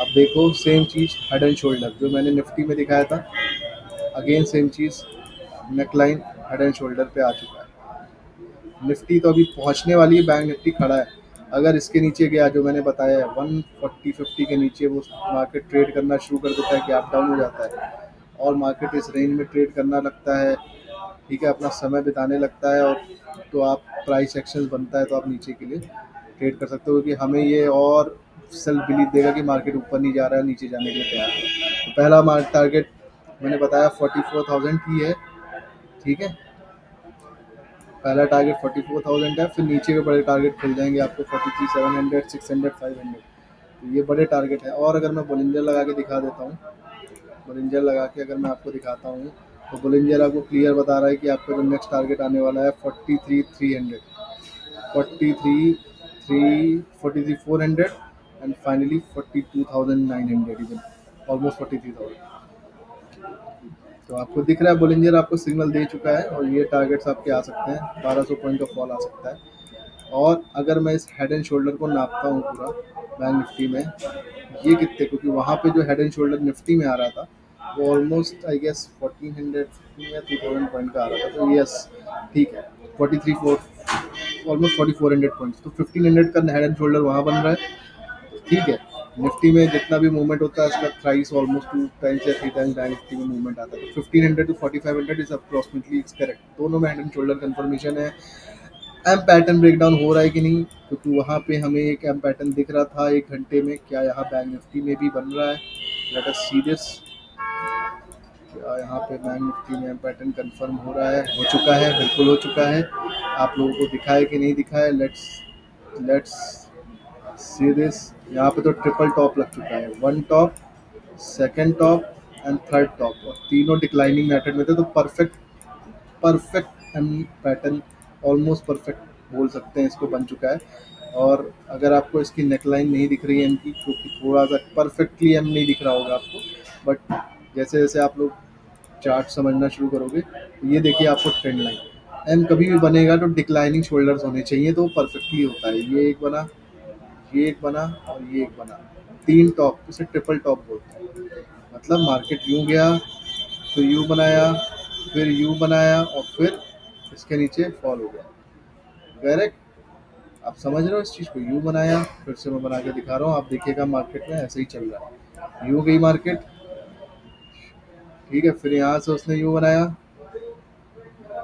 आप देखो same cheese, head and shoulder जो मैंने निफ्टी में दिखाया था, again same cheese, neckline head and shoulder पे आ चुका है। निफ्टी तो अभी पहुंचने वाली है, बैंक निफ्टी खड़ा है, अगर इसके नीचे गया जो मैंने बताया 140-50 के नीचे, वो मार्केट ट्रेड करना शुरू कर देता है, गैप डाउन हो जाता है और मार्केट इस रेंज में ट्रेड करना लगता है। ठीक है, अपना समय बिताने लगता है, और तो आप प्राइस एक्शन बनता है तो आप नीचे के लिए ट्रेड कर सकते हो, क्योंकि हमें ये और सेल्फ बिलीव देगा कि मार्केट ऊपर नहीं जा रहा है, नीचे जाने के लिए तैयार है। तो पहला टारगेट मैंने बताया 44,000 की है। ठीक है, पहला टारगेट 44,000 है, फिर नीचे के बड़े टारगेट खुल जाएंगे आपको 43,700, 600, 500। तो ये बड़े टारगेट है। और अगर मैं बोलिंजर लगा के दिखा देता हूँ, बोलिंजर लगा के अगर मैं आपको दिखाता हूँ, तो बोलिंजर आपको क्लियर बता रहा है कि आपका जो नेक्स्ट टारगेट आने वाला है 43,300, 43,400 एंड फाइनली 42,900, इवन ऑलमोस्ट 43,000। तो आपको दिख रहा है बोलिंजर आपको सिग्नल दे चुका है और ये टारगेट्स आपके आ सकते हैं, 1200 पॉइंट का फॉल आ सकता है। और अगर मैं इस हेड एंड शोल्डर को नापता हूँ पूरा बैंक निफ्टी में, ये कितने, क्योंकि वहाँ पे जो हेड एंड शोल्डर निफ्टी में आ रहा था वो ऑलमोस्ट आई गेस 1400 या 2000 पॉइंट का आ रहा था। तो यस ठीक है, 4400 पॉइंट्स, तो 1500 का हेड एंड शोल्डर वहाँ बन रहा है। ठीक है, निफ्टी में जितना भी मूवमेंट होता है उसका थ्राइस ऑलमोस्ट 2 टाइम्स या 3 टाइम्स बैंक निफ्टी में मूवमेंट आता है। तो 1500 टू 4500 इज अप्रोक्सीमेटली करेक्ट। दोनों में हेड एंड शोल्डर कंफर्मेशन है। एम पैटर्न ब्रेकडाउन हो रहा है कि नहीं, क्योंकि वहाँ पे हमें एक एम पैटर्न दिख रहा था 1 घंटे में, क्या यहाँ बैंक निफ्टी में भी बन रहा है? Let us see this. क्या यहाँ पे बैंक निफ्टी में एम पैटर्न कंफर्म हो रहा है? हो चुका है, बिल्कुल हो चुका है। आप लोगों को दिखा है कि नहीं दिखा है? Let's see this. यहाँ पे तो ट्रिपल टॉप लग चुका है, 1 top, 2nd top and 3rd top, और तीनों डिक्लाइनिंग मेथड में थे। तो perfect M pattern, almost perfect बोल सकते हैं इसको, बन चुका है। और अगर आपको इसकी नेकलाइन नहीं दिख रही है एम की, क्योंकि थोड़ा सा परफेक्टली एम नहीं दिख रहा होगा आपको, बट जैसे जैसे आप लोग चार्ट समझना शुरू करोगे, तो ये देखिए आपको ट्रेंड लाइन। एम कभी भी बनेगा तो डिक्लाइनिंग शोल्डर्स होने चाहिए, तो परफेक्टली होता है। ये एक बना, ये एक बना और ये एक बना, 3 टॉप, इसे ट्रिपल टॉप बोलते हैं। मतलब मार्केट यूँ गया, फिर यू बनाया, फिर यू बनाया और फिर इसके नीचे फॉल हो गया। करेक्ट, आप समझ रहे हो इस चीज़ को? यू बनाया, फिर से मैं बना के दिखा रहा हूँ, आप देखिएगा मार्केट में ऐसे ही चल रहा है। यू गई मार्केट, ठीक है, फिर यहाँ से उसने यू बनाया,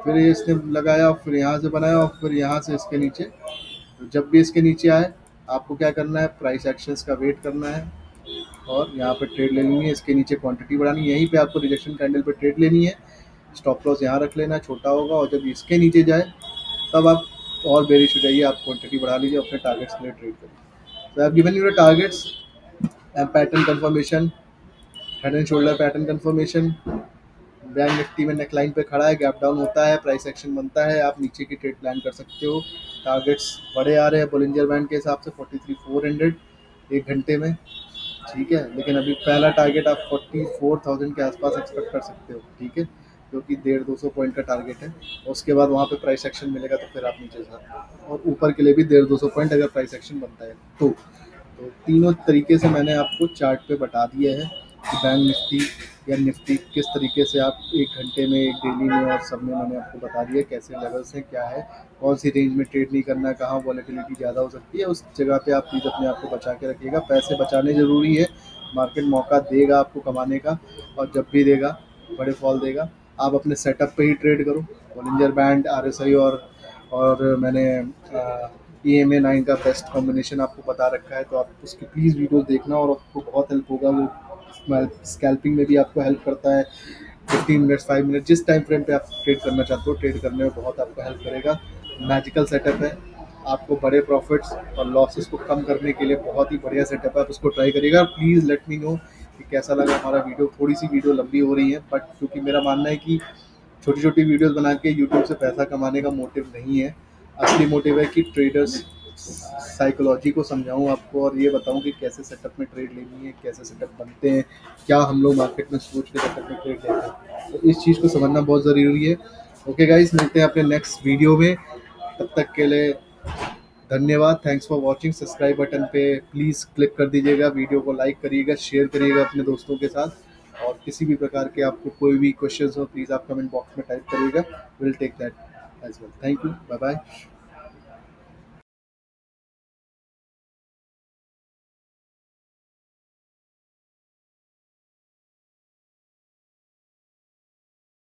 फिर ये इसने लगाया, फिर यहाँ से बनाया और फिर यहाँ से इसके नीचे। तो जब भी इसके नीचे आए आपको क्या करना है? प्राइस एक्शंस का वेट करना है और यहाँ पे ट्रेड लेनी है। इसके नीचे क्वांटिटी बढ़ानी है, यहीं पे आपको रिजेक्शन कैंडल पे ट्रेड लेनी है। स्टॉप लॉस यहाँ रख लेना, छोटा होगा, और जब इसके नीचे जाए तब आप और बेरिश हो जाइए, आप क्वांटिटी बढ़ा लीजिए, अपने टारगेट्स के लिए ट्रेड करिए। तो I have given you the targets, pattern confirmation, head and shoulder pattern confirmation, bank Nifty में नेकलाइन पे खड़ा है, गैप डाउन होता है, प्राइस एक्शन बनता है, आप नीचे की ट्रेड प्लान कर सकते हो। टारगेट्स बड़े आ रहे हैं बोलिंजर बैंड के हिसाब से 43,400 1 घंटे में, ठीक है। लेकिन अभी पहला टारगेट आप 44,000 के आसपास एक्सपेक्ट कर सकते हो, ठीक है, जो कि 150-200 पॉइंट का टारगेट है। उसके बाद वहाँ पे प्राइस एक्शन मिलेगा तो फिर आप नीचे जा, और ऊपर के लिए भी 150-200 पॉइंट अगर प्राइस एक्शन बनता है तो तीनों तरीके से मैंने आपको चार्ट पे बता दिया है कि बैंक निफ्टी या निफ्टी किस तरीके से आप 1 घंटे में, एक डेली में और सब में मैंने आपको बता दिया कैसे लेवल्स हैं, क्या है, कौन सी रेंज में ट्रेड नहीं करना है, कहाँ वॉलेटिलिटी ज़्यादा हो सकती है, उस जगह पे आप प्लीज़ अपने आप को बचा के रखिएगा। पैसे बचाने ज़रूरी है, मार्केट मौका देगा आपको कमाने का, और जब भी देगा, बड़े फॉल देगा, आप अपने सेटअप पे ही ट्रेड करो। बॉलिंजर बैंड, RSI और मैंने EMA 9 का बेस्ट कॉम्बिनेशन आपको बता रखा है, तो आप उसकी प्लीज़ वीडियो देखना और आपको बहुत हेल्प होगा। वो स्कैल्पिंग में भी आपको हेल्प करता है, 15 मिनट्स, 5 मिनट, जिस टाइम फ्रेम पे आप ट्रेड करना चाहते हो, ट्रेड करने में बहुत आपको हेल्प करेगा। मैजिकल सेटअप है, आपको बड़े प्रॉफिट्स और लॉसेस को कम करने के लिए बहुत ही बढ़िया सेटअप है, आप उसको ट्राई करिएगा। प्लीज़ लेट मी नो कि कैसा लगा हमारा वीडियो। थोड़ी सी वीडियो लंबी हो रही है, बट क्योंकि मेरा मानना है कि छोटी छोटी वीडियोस बना के यूट्यूब से पैसा कमाने का मोटिव नहीं है। असली मोटिव है कि ट्रेडर्स साइकोलॉजी को समझाऊं आपको, और ये बताऊं कि कैसे सेटअप में ट्रेड लेनी है, कैसे सेटअप बनते हैं, क्या हम लोग मार्केट में सोच के सेटअप में ट्रेड लेते हैं। तो इस चीज़ को समझना बहुत ज़रूरी है। ओके गाइस, मिलते हैं अपने नेक्स्ट वीडियो में, तब तक के लिए धन्यवाद। Thanks for watching. Subscribe button पे प्लीज़ क्लिक कर दीजिएगा, वीडियो को लाइक करिएगा, शेयर करिएगा अपने दोस्तों के साथ, और किसी भी प्रकार के आपको कोई भी क्वेश्चंस हो प्लीज़ आप कमेंट बॉक्स में टाइप करिएगा, will take that as well. Thank you, bye bye.